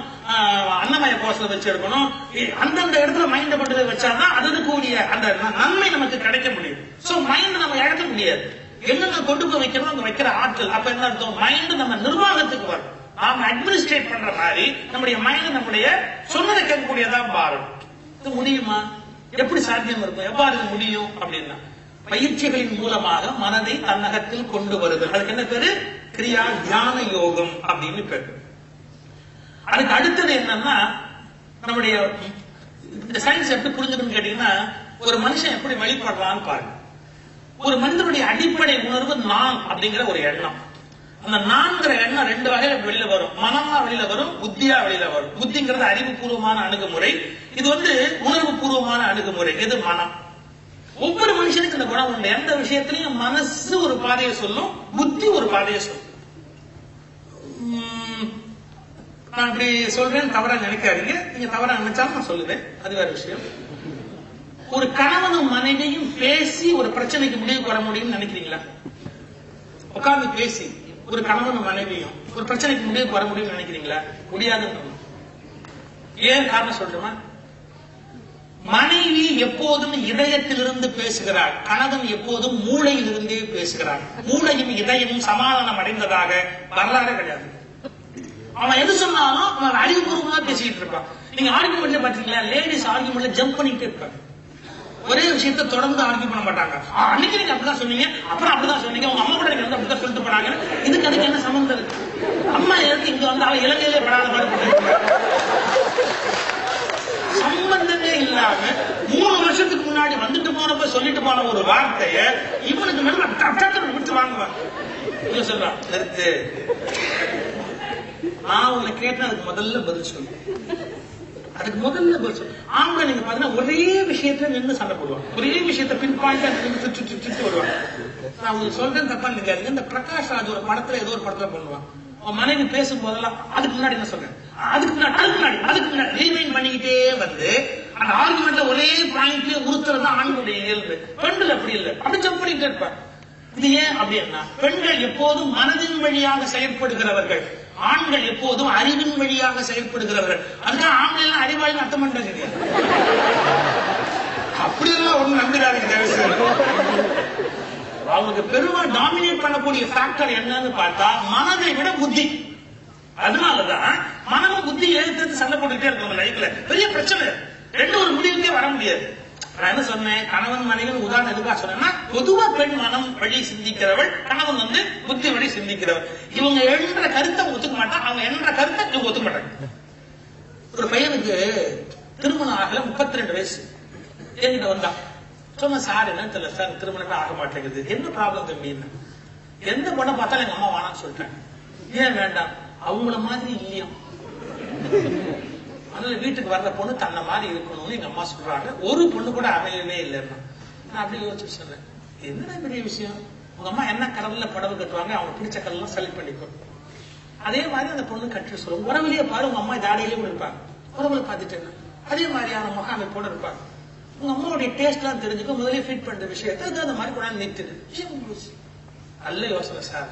அன்னமய கோஷத்துல வச்சு எடுக்கணும். அந்தந்த இடத்துல மைண்ட கொண்டு வச்சாதான் அது கூடிய அந்த நன்மை நமக்கு கிடைக்க முடியும். சோ மைண்ட் நம்ம இழக்க முடியாது. எங்க கொண்டு போய் வைக்கிறோம் அங்க வைக்கிற ஆற்றல். அப்ப என்ன அர்த்தம்? மைண்ட் நம்ம நிர்வாகத்துக்கு வரும். நாம அட்மினிஸ்ட்ரேட் பண்ற மாதிரி நம்முடைய மைண்ட் நம்முடைய சொன்னதை கேட்கக்கூடியதா மாறும். இது முடியுமா? எப்படி சாத்தியம் இருக்கும்? எவ்வாறு முடியும் அப்படின்னா, பயிற்சிகளின் மூலமாக மனதை தன்னகத்தில் கொண்டு வருது. அதுக்கு என்ன பேரு? கிரியா தியான யோகம் அப்படின்னு பேரு. அதுக்கு அடுத்தது என்னன்னா, நம்முடைய இந்த சயின்ஸ் எப்படி புரிஞ்சுக்கணும்னு கேட்டீங்கன்னா, ஒரு மனுஷன் எப்படி வெளிப்படுறான்னு பாருங்க. ஒரு மனிதனுடைய அடிப்படை உணர்வு நான் அப்படிங்கிற ஒரு எண்ணம். அந்த நான்கிற எண்ணம் ரெண்டு வகையில வெளியில வரும். மனமா வெளியில வரும், புத்தியா வெளியில வரும். புத்திங்கிறது அறிவுபூர்வமான அணுகுமுறை, இது உணர்வு பூர்வமான அணுகுமுறை. இது மனம். ஒவ்வொரு மனுஷனுக்கு இந்த குணம் உண்டு. எந்த விஷயத்திலையும் மனசு ஒரு பாதையை சொல்லும், புத்தி ஒரு பாதையை சொல்லும். நான் இப்படி சொல்றேன், தவறா நினைக்காதீங்க. நீங்க தவறா நினைச்சாலும் நான் சொல்லுவேன், அது வேற விஷயம். ஒரு கணவனும் மனைவியும் பேசி ஒரு பிரச்சனைக்கு முடிவுக்கு வர முடியும்னு நினைக்கிறீங்களா? உட்கார்ந்து பேசி ஒரு கணவனும் மனைவியும் ஒரு பிரச்சனைக்கு முடிவுக்கு வர முடியும்னு நினைக்கிறீங்களா? முடியாதுன்னு. ஏன் காரணம் சொல்றேமா? மனைவி எப்போதும் இதயத்திலிருந்து பேசுகிறார், கணவன் எப்போதும் மூளையிலிருந்தே பேசுகிறார். மூளையும் இதயமும் சமாதானம் அடைந்ததாக வரலாறு கிடையாது. அவன் எது சொன்னாலும் அவன் அறிவுபூர்வமா பேசிட்டு இருப்பான். நீங்க ஆர்குமெண்ட்ல பாத்தீங்களா, லேடிஸ் ஆர்குமெண்ட்ல ஜம்ப் பண்ணிட்டு இருப்பாங்க. ஒரே விஷயத்தை தொடர்ந்து ஆர்கியூ பண்ண மாட்டாங்க. அன்னைக்கு நீங்க அப்படிதான் சொன்னீங்க, அப்புறம் அப்படிதான் சொன்னீங்க, உங்க அம்மா கூட நீங்க அப்படிதான் சொல்லிட்டு போனாங்க, இதுக்கு அதுக்கு என்ன சம்பந்தம் இருக்கு? அம்மா எதுக்கு இங்க அவன் இலங்கையிலே படாத மாதிரி சம்பந்தமே இல்லாம 3 வருஷத்துக்கு முன்னாடி வந்துட்டு போனப்ப சொல்லிட்டு போன ஒரு வார்த்தைய இவனுக்கு மேல விட்டு வாங்குவாங்க. சொல்றான், நிறுத்து, நான் உன்னை கேட்டேன், அதுக்கு முதல்ல பதில் சொல்லு. அதுக்கு முதல்ல பதில் சொல்லு. ஆம்பளை நீங்க பாத்தீங்கன்னா ஒரே விஷயத்துல நின்று சண்டை போடுவாங்க, ஒரே விஷயத்த பின் பாயிண்டா நின்று சுற்றி வருவாங்க. நான் உங்களுக்கு சொல்றேன், தப்பா நினைக்காதீங்க. இந்த பிரகாஷ் ராஜ் ஒரு படத்துல ஏதோ ஒரு படத்துல பண்ணுவான், அவன் மனைவி பேசும் போதெல்லாம் அதுக்கு முன்னாடி என்ன சொல்றேன், அதுக்கு முன்னாடி ரீவைண்ட் பண்ணிக்கிட்டே வந்து அந்த ஆர்குமெண்ட்ல ஒரே பாயிண்ட்லயே உறுத்துறது ஆண்களுடைய இயல்பு. பெண்கள் அப்படி இல்லை, அப்படி ஜம்ப் பண்ணிட்டு இருப்பாங்க. இது ஏன் அப்படின்னா, பெண்கள் எப்போதும் மனதின் வழியாக செயல்படுகிறவர்கள், ஆண்கள் எப்போதும் அறிவின் வழியாக செயல்படுகிறவர்கள். அதுதான் ஆண்கள் எல்லாம் அறிவாளின்னு அர்த்தம் பண்றது கிடையாது. அப்படியெல்லாம் ஒண்ணு நம்பிடாதீங்க. அவங்க பெருமாள் டாமினேட் பண்ணக்கூடிய ஃபேக்டர் என்னன்னு பார்த்தா மனதை விட புத்தி. அதனாலதான் மனமும் புத்தி எழுத்து சண்டை போட்டுட்டே இருக்கும் லைஃப்ல. பெரிய பிரச்சனை, ரெண்டு ஒரு முடிவுக்கே வர முடியாது. நான் என்ன சொன்னேன், கணவன் மனைவி உதாரணம் எதுக்காக சொன்னா, பொதுவா பெண் மனம் வழி சிந்திக்கிறவள், கணவன் புத்தி வழி சிந்திக்கிறவள். இவங்க என்ற கருத்தை ஒத்துக்க மாட்டான், அவங்க என்ற கருத்தை இவங்க ஒத்துக்க மாட்டாங்க. ஒரு பையனுக்கு திருமணம் ஆகல, 32 வயசு. என்கிட்ட வந்தான், சொன்ன சார் என்ன தெரியல சார், திருமணமே ஆக மாட்டேங்குது, என்ன ப்ராப்ளம் தம்பின்னு. எந்த பொண்ணை பார்த்தாலும் எங்க அம்மா வேணாம்னு சொல்லிட்டேன். ஏன் வேண்டாம்? அவங்கள மாதிரி இல்லையா, அதனால வீட்டுக்கு வர்ற பொண்ணு தன்னை மாதிரி இருக்கணும்னு எங்க அம்மா சொல்றாங்க. ஒரு பொண்ணு கூட அமையவே இல்லைன்னா நான் அப்படி யோசிச்சு சொன்னேன், என்னடா பெரிய விஷயம், உங்க அம்மா என்ன கடவுள்ல புடவை கட்டுவாங்க, அவங்க பிடிச்ச கல்லாம் செலக்ட் பண்ணிக்கோ. அதே மாதிரி அந்த பொண்ணு கட்டி சொல்லுவாங்க. உறவுலயே பாரு, உங்க அம்மா ஜாடையிலே கூட இருப்பாங்க, உறவுல பார்த்துட்டு அதே மாதிரியான முக அமைப்போட இருப்பாங்க. உங்க அம்மாவுடைய டேஸ்ட் எல்லாம் தெரிஞ்சுக்க, முதலே ஃபீட் பண்ற விஷயத்த அந்த மாதிரி கூட நிறுத்துது. நல்ல யோசனை சார்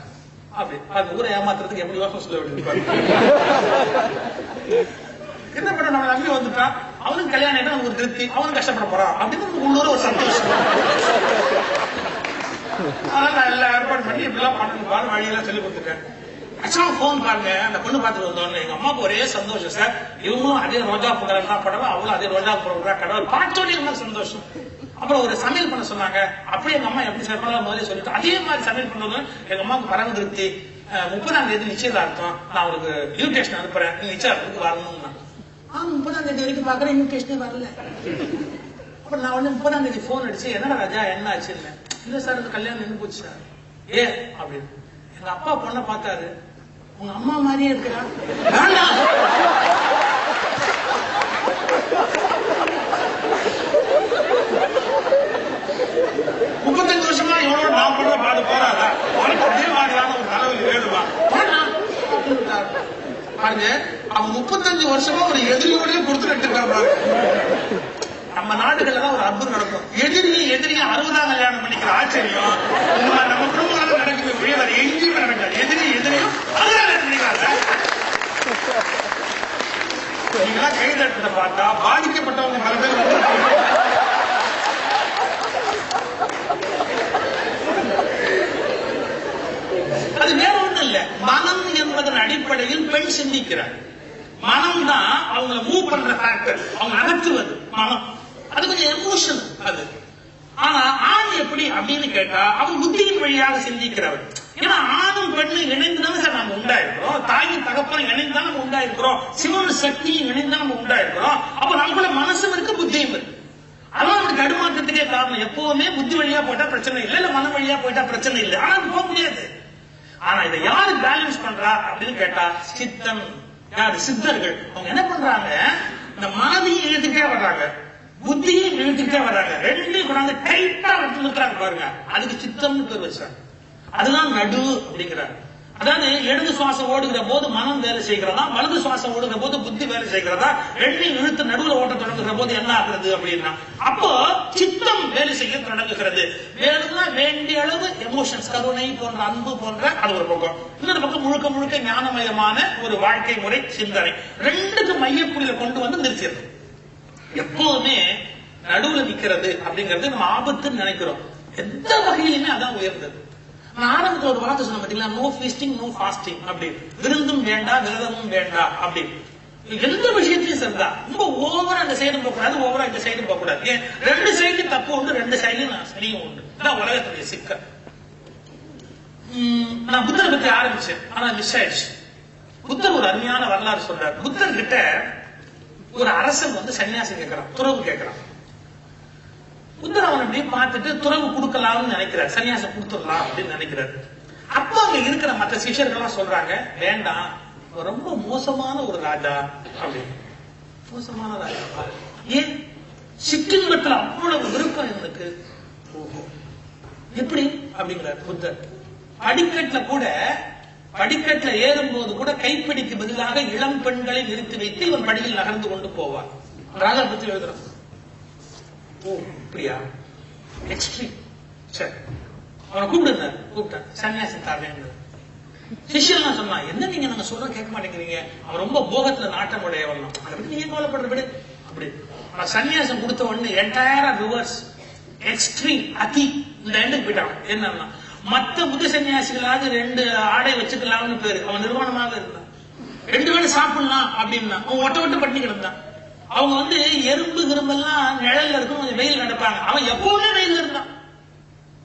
அப்படி. அது ஊரை ஏமாத்துறதுக்கு எப்படி யோசனை சொல்ல வேண்டியிருப்பாங்க. என்ன பண்ண, நம்ம நம்பி வந்துட்டா அவனுக்கு கல்யாணம் ஆயிட்டா அவனுக்கு ஒரு திருப்தி, அவனுக்கு கஷ்டப்பட போறான் அப்படின்னு உள்ளூர் ஒரு சந்தோஷம். அதனால நான் எல்லாம் ஏற்பாடு பண்ணி இப்படிலாம் பண்ணணும் வழியெல்லாம் சொல்லி கொடுத்துட்டேன். அச்சா போன் பாருங்க, அந்த பொண்ணு பார்த்துட்டு வந்தோன்னு எங்க அம்மாவுக்கு ஒரே சந்தோஷம் சார். இவங்களும் அதே ரோஜா புகழா படவா, அவங்களும் அதே ரோஜா புகழா கடவுள் பார்த்தோன்னே ரொம்ப சந்தோஷம். அப்புறம் ஒரு சமையல் பண்ண சொன்னாங்க. அப்படியே எங்க அம்மா எப்படி சமையல் முதல்ல சொல்லிட்டு அதே மாதிரி சமையல் பண்றது எங்க அம்மாவுக்கு பரவ திருப்தி. 30ஆம் தேதி நிச்சயதார்த்தம், நான் அவருக்கு இன்விடேஷன் அனுப்புறேன், நிச்சயத்துக்கு வரணும்னா 30ஆம் தேதி வரைக்கும் பாக்குறேன், இன்விடேஷனே வரல. அப்புறம் நான் 30ஆம் தேதி போன் அடிச்சு, என்னடா ராஜா என்ன ஆச்சுன்னு. இல்ல சார், அந்த கல்யாணம் நின்று போச்சு சார். ஏன் அப்படின்னு. எங்க அப்பா பொண்ணை பார்த்தாரு, உங்க அம்மா மாதிரியே இருக்கிறா. வேண்டாம், 35 வருஷமா இவனோட நான் பண்ண பார்த்து போறாதா, உனக்கு அதே மாதிரியான ஒரு தலைவலி வேணுமா? பாருங்க, அவன் 35 வருஷமா ஒரு எதிரியோடய கொடுத்துட்டு இருக்காங்க. நம்ம நாடுகள்ல தான் ஒரு அற்புதம் நடக்கும். எதிரியும் 60ஆம் கல்யாணம் பண்ணிக்கிற ஆச்சரியம் நம்ம குடும்பங்களால நடக்குது. வேற எங்கேயுமே நடக்காது. எதிரியும் 60ஆம் பண்ணிக்கிறாங்க. நீங்களா கைதட்ட பார்த்தா பாதிக்கப்பட்டவங்க பல பேர் அது வேற ஒண்ணும் இல்ல. மனம் என்பதன் அடிப்படையில் பெண் சிந்திக்கிறார். மனம் தான் அவங்களை மூவ் பண்ற ஃபேக்டர், அவங்க நகர்த்துவது மனம். அது கொஞ்சம் எமோஷன் அது. ஆனா ஆண் எப்படி அப்படின்னு கேட்டா அவன் புத்தியின் வழியாக சிந்திக்கிறவர். ஏன்னா ஆணும் பெண்ணும் இணைந்துதானே சார் நம்ம உண்டாயிருக்கிறோம். தாயும் தகப்பனும் இணைந்துதான் நம்ம உண்டாயிருக்கிறோம். சிவன் சக்தியும் இணைந்துதான் நம்ம உண்டாயிருக்கிறோம். அப்ப நமக்குள்ள மனசும் இருக்கு, புத்தியும் இருக்கு. அதான் நமக்கு தடுமாற்றத்துக்கே காரணம். எப்பவுமே புத்தி வழியா போயிட்டா பிரச்சனை இல்லை, இல்ல மன வழியா போயிட்டா பிரச்சனை இல்லை. ஆனா அது போக முடியாது. ஆனா இதை யாரு பேலன்ஸ் பண்றா அப்படின்னு கேட்டா சித்தன். யாரு? சித்தர்கள். அவங்க என்ன பண்றாங்க, இந்த மனதையும் இழுத்துட்டே வர்றாங்க, புத்தியும் இழுத்துட்டே வர்றாங்க. ரெண்டையும் கொண்டாந்து டைட்டா நிறுத்துறாங்க பாருங்க. அதுக்கு சித்தம்னு பேர் வச்சாங்க. அதுதான் நடு அப்படிங்கிறாங்க. அதாவது இடது சுவாசம் ஓடுகிற போது மனம் வேலை செய்கிறதா, வலது சுவாசம் ஓடுகிற போது புத்தி வேலை செய்கிறதா, ரெண்டையும் இழுத்து நடுவில் ஓட்ட தொடங்குகிற போது என்ன ஆகுறது அப்படின்னா அப்போ சித்தம் வேலை செய்ய தொடங்குகிறது. வேணும்னா வேண்டிய அளவு எமோஷன்ஸ், கருணை போன்ற, அன்பு போன்ற, அது ஒரு பக்கம். இன்னொரு பக்கம் முழுக்க முழுக்க ஞானமயமான ஒரு வாழ்க்கை முறை சிந்தனை. ரெண்டுக்கு மையப்புள்ளியில கொண்டு வந்து நிறுத்திடுது. எப்போதுமே நடுவுல நிக்கிறது அப்படிங்கிறது நம்ம ஆபத்துன்னு நினைக்கிறோம். எந்த வகையிலுமே அதான் உயர்ந்தது. ஆரம்பத்தில் ஒரு வார்த்தை சொன்ன பாத்தீங்களா, நோ ஃபீஸ்டிங் நோ ஃபாஸ்டிங் அப்படி. விருந்தும் வேண்டாம் விரதமும் வேண்டாம் அப்படி. எந்த விஷயத்தையும் சரிதான். ரொம்ப ஓவரா அந்த சைடு போக கூடாது, ஓவரா இந்த சைடு போக கூடாது. ஏன் ரெண்டு சைடுலயும் தப்பு உண்டு, ரெண்டு சைடுலயும் சரியும் உண்டு. இதான் உலகத்துடைய சிக்கல். நான் புத்தரை பத்தி ஆரம்பிச்சேன், ஆனா மிஸ் ஆயிடுச்சு. புத்தர் ஒரு அருமையான வரலாறு சொல்றார். புத்தர் கிட்ட ஒரு அரசன் வந்து சன்னியாசி கேட்கிறான், துறவு கேட்கிறான். புத்தர் அவன் அப்படியே பார்த்துட்டு துறவு கொடுக்கலாம்னு நினைக்கிறார், சன்னியாசம் கொடுத்துடலாம் அப்படின்னு நினைக்கிறாரு. அப்ப அங்க இருக்கிற மற்ற சிஷ்யர்கள் சொல்றாங்க, வேண்டாம், ரொம்ப மோசமான ஒரு ராஜா அப்படின்னு. மோசமான ராஜா ஏன்? சிற்றின்பத்துல அவ்வளவு விருப்பம் எனக்கு. எப்படி அப்படிங்கிறார் புத்தர். படிக்கட்டுல ஏறும் போது கூட கைப்பிடிக்கு பதிலாக இளம் பெண்களை நிறுத்தி வைத்து இவன் படியில் நகர்ந்து கொண்டு போவார். ராஜா பத்தி எழுதுறான். ஓ அப்படியா, எக்ஸ்ட்ரீம். சரி, அவனை கூப்பிட்டான், சன்னியாசம் தரேன். சிஷ்யெல்லாம் சொன்னா, என்ன நீங்க நாங்க சொல்ற கேட்க மாட்டேங்கிறீங்க, அவன் ரொம்ப போகத்துல நாட்டம் உடையவன், அதை பத்தி நீங்க கவலைப்படுற அப்படி. ஆனா சன்னியாசம் கொடுத்த உடனே என்டையரா ரிவர்ஸ், எக்ஸ்ட்ரீம், அதி, இந்த எண்டுக்கு போயிட்டான். என்னன்னா மத்த புத்த சன்னியாசிகளாக 2 ஆடை வச்சுக்கலாம்னு பேரு. அவன் நிர்வாணமாக இருந்தான். 2 வேளை சாப்பிடலாம் அப்படின்னா அவன் ஒட்ட பட்டினி கிடந்தான். அவங்க வந்து எறும்பு கிரும்பெல்லாம் நிழல்ல இருக்கும், கொஞ்சம் வெயில் நடப்பாங்க. அவன் எப்பவுமே வெயில் இருந்தான்,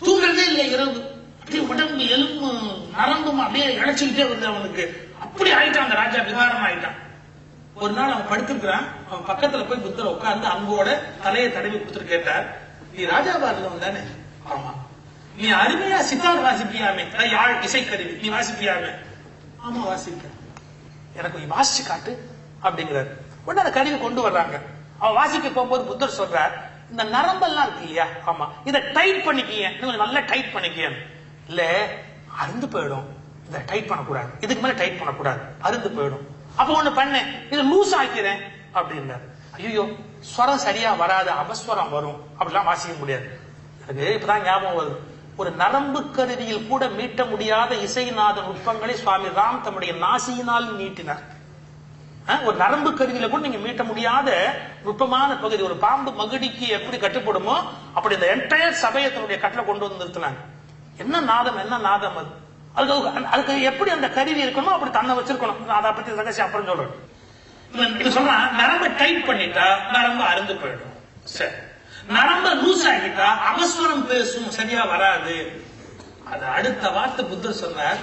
தூங்குறதே இல்லை இரவு. அப்படியே உடம்பு எலும்பு நரம்பும் அப்படியே இழைச்சுக்கிட்டே வருது அவனுக்கு. அப்படி ஆயிட்டான் அந்த ராஜா, விகாரம் ஆயிட்டான். ஒரு நாள் அவன் படுத்திருக்கிறான். அவன் பக்கத்துல போய் புத்தரை உட்கார்ந்து அன்போட தலையை தடவி கொடுத்துட்டு கேட்டார், நீ ராஜாவா இருந்தவன் தானே? ஆமா. நீ அருமையா சித்தார் வாசிப்பியாமே, யாழ் இசைக்கருவி நீ வாசிப்பியாமே? ஆமா வாசிப்ப. எனக்கு நீ வாசிச்சு காட்டு அப்படிங்கிறார். உடனே அந்த கருவி கொண்டு வர்றாங்க. அவன் வாசிக்க போகும்போது புத்தர் சொல்றார், இந்த நரம்பெல்லாம் இருக்கு இல்லையா, ஆமா, இதை டைட் பண்ணிக்கிய, நல்லா டைட் பண்ணிக்கிய. இல்ல அருந்து போயிடும், இதை டைட் பண்ணக்கூடாது, இதுக்கு மேல டைட் பண்ணக்கூடாது, அருந்து போயிடும். அப்ப ஒண்ணு பண்ணேன், இதை லூஸ் ஆக்கிறேன் அப்படின்னாரு. ஐயோ ஸ்வரம் சரியா வராது, அபஸ்வரம் வரும், அப்படிலாம் வாசிக்க முடியாது. எனக்கு இப்பதான் ஞாபகம் வருது, ஒரு நரம்பு கருவியில் கூட மீட்ட முடியாத இசைநாத நுட்பங்களை சுவாமி ராம் தம்முடைய நாசியினால் நீட்டினார். ஒரு நரம்பு கருவியில கூட நீங்க மீட்ட முடியாத நுட்பமான பகுதி. ஒரு பாம்பு மகுடிக்கு எப்படி கட்டுப்படுமோ அப்படி இந்த என்டையர் சபையை தன்னுடைய கட்டளை கொண்டு வந்து நிறுத்தினாங்க. என்ன நாதம் அது, அதுக்கு எப்படி அந்த கருவி இருக்கணும் அப்படி தன்னை வச்சிருக்கணும். அதை பத்தி ரகசியம் அப்புறம் சொல்றேன். சொன்னா நரம்பை டைட் பண்ணிட்டா நரம்பு அருந்து போயிடும். சரி, நரம்ப லூஸ் ஆகிட்டா அபஸ்வரம் பேசும், சரியா வராது. அது அடுத்த வார்த்தை புத்தர் சொன்னார்,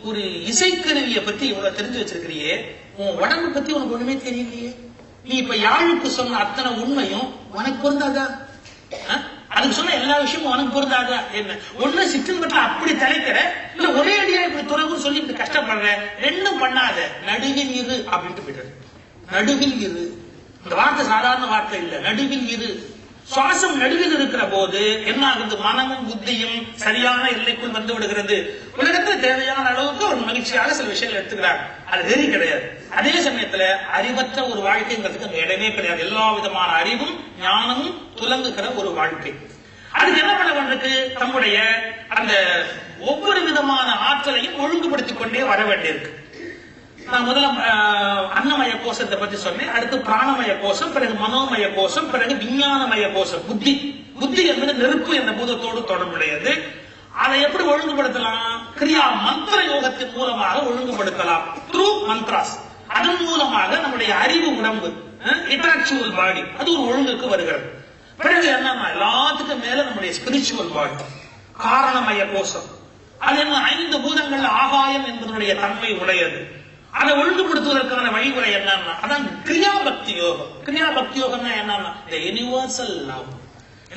ஒரு இசைக்கருவியை பத்தி இவ்வளவு தெரிஞ்சு வச்சிருக்கிறியே, உன் உடம்பு பத்தி உனக்கு ஒண்ணுமே தெரியலையே. நீ இப்ப யாழுக்கு சொன்ன அத்தனை உண்மையும் உனக்கு பொருந்தாதா? அதுக்கு சொன்ன எல்லா விஷயமும் உனக்கு பொருந்தாதா என்ன? ஒண்ணு சிற்றின்பத்துல அப்படி தலைக்கிற, இல்ல ஒரே அடியா இப்படி துறவுன்னு சொல்லி இப்படி கஷ்டப்படுற, ரெண்டும் பண்ணாத, நடுவில் இரு அப்படின்ட்டு போயிட்டாரு. நடுவில் இரு, இந்த வார்த்தை சாதாரண வார்த்தை இல்ல, நடுவில் இரு. சுவாசம் நடுவில் இருக்கிற போது என்ன ஆகுது? மனமும் புத்தியும் சரியான எல்லைக்குள் வந்து விடுகிறது. உலகத்துல தேவையான அளவுக்கு ஒரு மகிழ்ச்சியாக சில விஷயங்கள் எடுத்துக்கிறாங்க, அது வெறி கிடையாது. அதே சமயத்துல அறிவற்ற ஒரு வாழ்க்கைங்கிறதுக்கு இடமே கிடையாது. எல்லா விதமான அறிவும் ஞானமும் துலங்குகிற ஒரு வாழ்க்கை. அதுக்கு என்ன பண்ண வேண்டியிருக்கு? தம்முடைய அந்த ஒவ்வொரு விதமான ஆற்றலையும் ஒழுங்குபடுத்திக் கொண்டே வர வேண்டியிருக்கு. நான் முதல்ல அன்னமய கோஷத்தை பத்தி சொன்னேன், அடுத்து பிராணமய கோஷம், பிறகு மனோமய கோஷம், பிறகு விஞ்ஞானமய கோஷம். புத்தி, புத்தி என்பது நெருப்பு என்ற பூதத்தோடு தொடர்புடையது. அதை எப்படி ஒழுங்குபடுத்தலாம்? கிரியா மந்திர யோகத்தின் மூலமாக ஒழுங்குபடுத்தலாம். Through mantras. அதன் மூலமாக நம்முடைய அறிவு உடம்பு, இன்டலெக்சுவல் பாடி, அது ஒரு ஒழுங்குக்கு வருகிறது. பிறகு என்னன்னா, எல்லாத்துக்கும் மேல நம்முடைய ஸ்பிரிச்சுவல் பாடி, காரணமய கோஷம். அது என்ன? 5 பூதங்கள் ஆகாயம் என்பதனுடைய தன்மை உடையது. அதை ஒழுங்குபடுத்துவதற்கான வழிமுறை என்னன்னா, அதான் கிரியா பக்தி யோகம். கிரியா பக்தி யோகம்னா என்னன்னா, இந்த யூனிவர்சல் லவ்.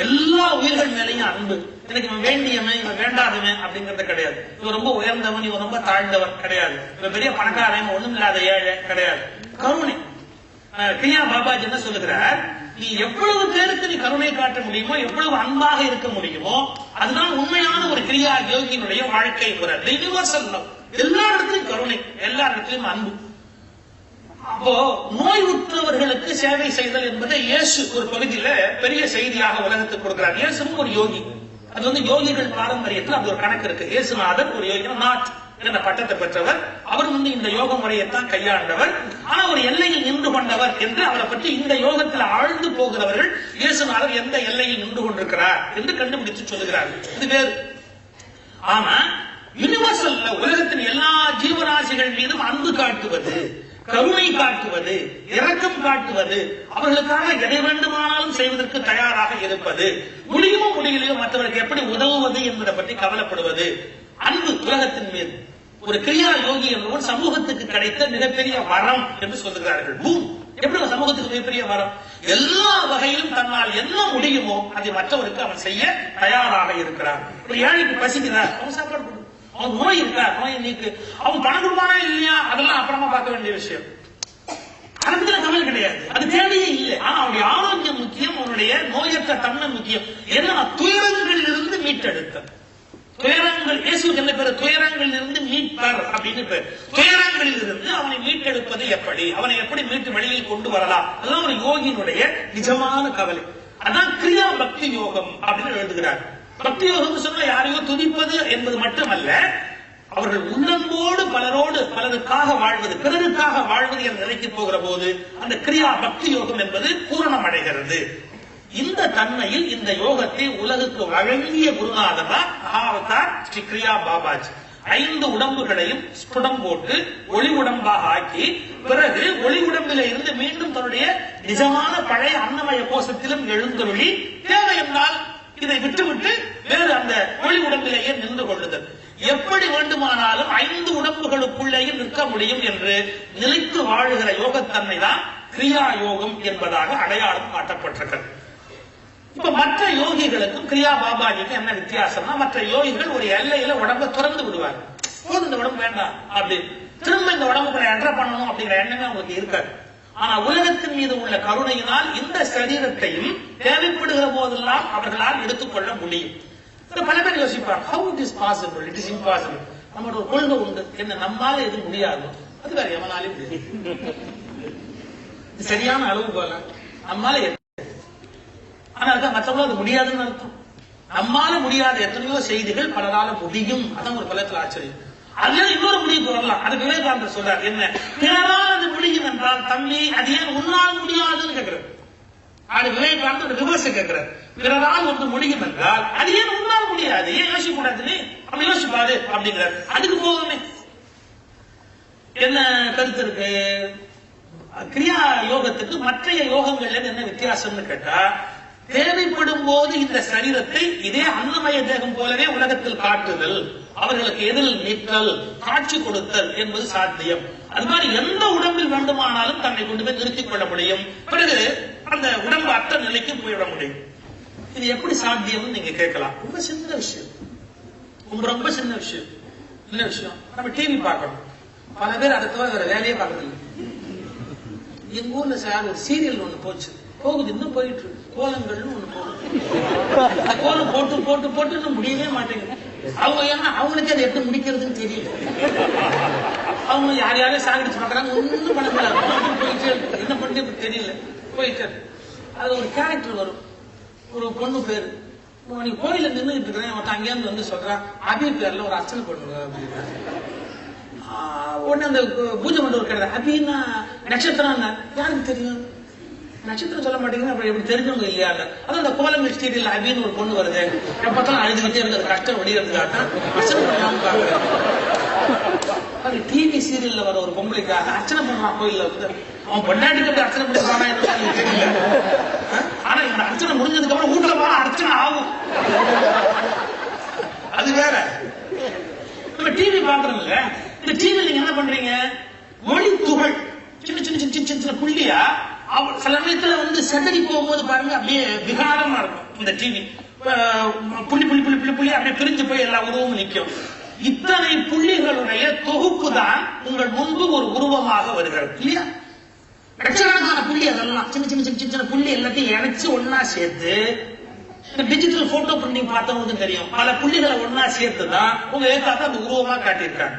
எல்லா உயிர்கள் மேலையும் அன்பு. எனக்கு இவன் வேண்டியவன், இவன் வேண்டாதவன் அப்படிங்கறது கிடையாது. இவன் ரொம்ப உயர்ந்தவன், இவன் ரொம்ப தாழ்ந்தவன் கிடையாது. இவன் பெரிய பணக்காரன், ஒண்ணும் இல்லாத ஏழை கிடையாது. கருணை. கிரியா பாபாஜி என்ன சொல்லுகிறார்? நீ எவ்வளவு பேருக்கு நீ கருணை காட்ட முடியுமோ, எவ்வளவு அன்பாக இருக்க முடியுமோ, அதுதான் உண்மையான ஒரு கிரியா யோகியினுடைய வாழ்க்கை முறை. Universal love. எல்லா இடத்திலும் கருணை, எல்லா இடத்திலும் அன்பு. அப்போ நோய் உற்றவர்களுக்கு சேவை செய்தல் என்பதை இயேசு ஒரு பகுதியில பெரிய செய்தியாக உலகத்துக்கு கொடுக்கிறார். இயேசுவும் ஒரு யோகி. அது வந்து யோகிகள் பாரம்பரியத்தில் அது ஒரு கணக்கு இருக்கு. இயேசுநாதர் ஒரு யோகி, நாட் என்ற பட்டத்தை பெற்றவர். அவர் வந்து இந்த யோக முறையைத்தான் கையாண்டவர். ஆனா ஒரு எல்லையில் நின்று கொண்டவர் என்று அவரை பற்றி இந்த யோகத்தில் ஆழ்ந்து போகிறவர்கள் இயேசுநாதர் எந்த எல்லையில் நின்று கொண்டிருக்கிறார் என்று கண்டுபிடித்து சொல்லுகிறார்கள். இது வேறு. ஆனா யூனிவர்சல் உலகத்தின் எல்லா ஜீவராசிகள் மீதும் அன்பு காட்டுவது, கருணை காட்டுவது, இரக்கம் காட்டுவது, அவர்களுக்காக எதை வேண்டுமானாலும் செய்வதற்கு தயாராக இருப்பது, முடியுமோ முடியலையோ மற்றவர்களுக்கு எப்படி உதவுவது என்பதை பற்றி கவலைப்படுவது, அன்பு உலகத்தின் மீது. ஒரு கிரியா யோகி என்பவர் சமூகத்துக்கு கிடைத்த மிகப்பெரிய வரம் என்று சொல்லுகிறார்கள். எப்படி சமூகத்துக்கு மிகப்பெரிய வரம்? எல்லா வகையிலும் தன்னால் என்ன முடியுமோ அதை மற்றவருக்கு அவன் செய்ய தயாராக இருக்கிறான். ஒரு ஏழைக்கு பசிக்கிறார், அவன் சாப்பாடு கொடு. அவன் நோய் இருக்கா, நோயை நீக்கு. அவன் பணம் கொடுப்பானா இல்லையா, அதெல்லாம் அப்புறமா பார்க்க வேண்டிய விஷயம். அதை பத்தி கவலை கிடையாது, அது தேவையே இல்லை. ஆனா அவனுடைய ஆரோக்கியம் முக்கியம், அவனுடைய நோயற்ற தன்மை முக்கியம். ஏன்னா துயரங்களில் இருந்து மீட்டெடுத்த துயரங்கள், இயேசுக்கு என்ன பேரு? துயரங்களில் இருந்து மீட்பர் அப்படின்னு பேர். துயரங்களில் இருந்து அவனை மீட்டெடுப்பது எப்படி, அவனை எப்படி மீட்டு வெளியில் கொண்டு வரலாம், அதுதான் ஒரு யோகியினுடைய நிஜமான கவலை. அதான் கிரியா பக்தி யோகம் அப்படின்னு எழுதுகிறார். பக்தி யோகம் சொன்னா யாரையோ துதிப்பது என்பது மட்டுமல்ல, அவர்கள் உள்ளம்போடு பலரோடு பலருக்காக வாழ்வது, பிறருக்காக வாழ்வது என்ற நிலைக்கு போகிற போது அந்த கிரியா பக்தி யோகம் என்பது பூரணம் அடைகிறது. இந்த தன்மையில் இந்த யோகத்தை உலகுக்கு வழங்கிய குருநாதர் தான் ஸ்ரீ கிரியா பாபாஜி. 5 உடம்புகளையும் ஸ்புடம் போட்டு ஒளி உடம்பாக ஆக்கி, பிறகு ஒளி உடம்பில இருந்து மீண்டும் தன்னுடைய நிஜமான பழைய அன்னமய கோஷத்திலும் எழுந்தருளி, தேவை என்றால் இதை விட்டுவிட்டு வேறு அந்த ஒளி உடம்பிலேயே நின்று கொள்ளுதல். எப்படி வேண்டுமானாலும் 5 உடம்புகளுக்குள்ளேயும் நிற்க முடியும் என்று நிலைத்து வாழுகிற யோகத்தன்மை தான் கிரியா யோகம் என்பதாக அடையாளம் காட்டப்பட்டிருக்கிறது. இப்ப மற்ற யோகிகளுக்கும் கிரியா பாபாஜிக்கும் என்ன வித்தியாசம்னா, மற்ற யோகிகள் ஒரு எல்லையில உடம்பை திறந்து விடுவாங்க. போதும், இந்த உடம்பு வேண்டாம் அப்படின்னு திரும்ப இந்த உடம்புக்குள்ள என்டர் பண்ணணும் அப்படிங்கிற எண்ணமே அவங்களுக்கு இருக்காது. ஆனா உலகத்தின் மீது உள்ள கருணையினால் இந்த சரீரத்தையும் தேவைப்படுகிற போதெல்லாம் அவர்களால் எடுத்துக்கொள்ள முடியும். பல பேர் யோசிப்பார், how it is possible, it is impossible. நம்மளோட ஒரு கொள்கை உண்டு, என்ன நம்மால எது முடியாது, அது வேற எவனாலே முடியும். சரியான அளவு போல நம்மால, ஆனா மற்றவங்களும் அது முடியாதுன்னு அர்த்தம். நம்மால முடியாத எத்தனையோ செய்திகள் பலரால முடியும். அதான் ஒரு பலத்தில் ஆச்சரியம். அதுல இன்னொரு முடிவுக்கு வரலாம். அது விவேகானந்தர் சொல்றார், என்ன பிறரால் அது முடியும் என்றால் தம்பி அது ஏன் உன்னால் முடியாதுன்னு கேட்கிறார். அது விவேகானந்தர் ரிவர்ஸ் கேட்கிறார். பிறரால் ஒன்று முடியும் என்றால் அது ஏன் உன்னால் முடியாது, ஏன் யோசிக்க கூடாது, அப்படி யோசிப்பாரு அப்படிங்கிறார். அதுக்கு போகணுமே என்ன கருத்து இருக்கு? கிரியா யோகத்துக்கு மற்ற யோகங்கள்ல என்ன வித்தியாசம்னு கேட்டா, தேவைப்படும் போது இந்த சரீரத்தை இதே அன்னமய தேகம் போலவே உலகத்தில் காட்டுதல், அவர்களுக்கு எதிரில் நிற்றல், காட்சி கொடுத்தல் என்பது சாத்தியம். அது மாதிரி எந்த உடம்பில் வேண்டுமானாலும் தன்னை கொண்டு போய் நிறுத்திக் கொள்ள முடியும். பிறகு அந்த உடம்பு அற்ற நிலைக்கு போய்விட முடியும். இது எப்படி சாத்தியம்னு நீங்க கேட்கலாம். ரொம்ப சின்ன விஷயம், ரொம்ப சின்ன விஷயம். என்ன விஷயம்? நம்ம டிவி பார்க்கணும். பல பேர் அதை தவிர வேற வேலையே பார்க்கறது. எங்க ஊர்ல சார் ஒரு சீரியல் ஒண்ணு போகுது, இன்னும் போயிட்டு இருக்கு. கோலங்கள்னு ஒண்ணு போகுது. கோலம் போட்டு போட்டு போட்டு இன்னும் முடியவே மாட்டேங்குது. அவங்க ஏன்னா அவங்களுக்கு அதை எப்படி முடிக்கிறதுன்னு தெரியல. அவங்க யாரையாவது சாகடிச்சு பாக்குறாங்க, ஒன்னும் பண்ண முடியாது. போயிட்டு என்ன பண்ணிட்டு தெரியல, போயிட்டு அது ஒரு கேரக்டர் வரும். ஒரு பொண்ணு பேரு நீ கோயில நின்றுட்டு இருக்கிறேன், அவன் அங்கேயிருந்து வந்து சொல்றான் அபி பேர்ல ஒரு அர்ச்சனை பண்ணுங்க அப்படின்னா. உடனே அந்த பூஜை மண்டபம் இருக்கிறது அபின்னா நட்சத்திரம் யாருக்கு தெரியும்? நட்சத்திரம் சொல்ல மாட்டேங்குது. அப்படி எப்படி தெரிஞ்சவங்க இல்லையா? அதான் அந்த கோலம் மிஸ்டீரியல் அபின்னு ஒரு பொண்ணு வருது, எப்பத்தான் அழுதுகிட்டே இருக்கு, அது கஷ்டம் வடிகிறதுக்காகத்தான் அர்ச்சனை பண்ணாம பாக்குறேன். அது டிவி சீரியல்ல வர ஒரு பொம்பளைக்காக அர்ச்சனை பண்ணலாம் கோயில்ல வந்து. அவன் பொண்டாட்டிக்கு அப்படி அர்ச்சனை பண்ணி தெரியல. ஆனா இந்த அர்ச்சனை முடிஞ்சதுக்கு அப்புறம் வீட்டுல போனா அர்ச்சனை ஆகும். அது வேற. நம்ம டிவி பாக்குறோம்ல, இந்த டிவில நீங்க என்ன பண்றீங்க? ஒளி துகள் சின்ன சின்ன சின்ன சின்ன சின்ன புள்ளியா சில நேரத்துல வந்து செதறி போகும்போது பாருங்க அப்படியே விகாரமா இருக்கும். இந்த டிவி புள்ளி புள்ளி புள்ளி புள்ளி புள்ளி அப்படியே பிரிஞ்சு போய் எல்லா உருவமும் நிற்கும். இத்தனை புள்ளிகளுடைய தொகுப்பு தான் உங்கள் முன்பு ஒரு உருவமாக வருகிறது இல்லையா? லட்சக்கணக்கான புள்ளி, அதெல்லாம் சின்ன சின்ன சின்ன சின்ன புள்ளி எல்லாத்தையும் இணைச்சு ஒன்னா சேர்த்து, இந்த டிஜிட்டல் போட்டோ பிரிண்டிங் பார்த்தவங்களுக்கு தெரியும், பல புள்ளிகளை ஒன்னா சேர்த்துதான் உங்க ஏற்காத்த அந்த உருவமா காட்டியிருக்காங்க.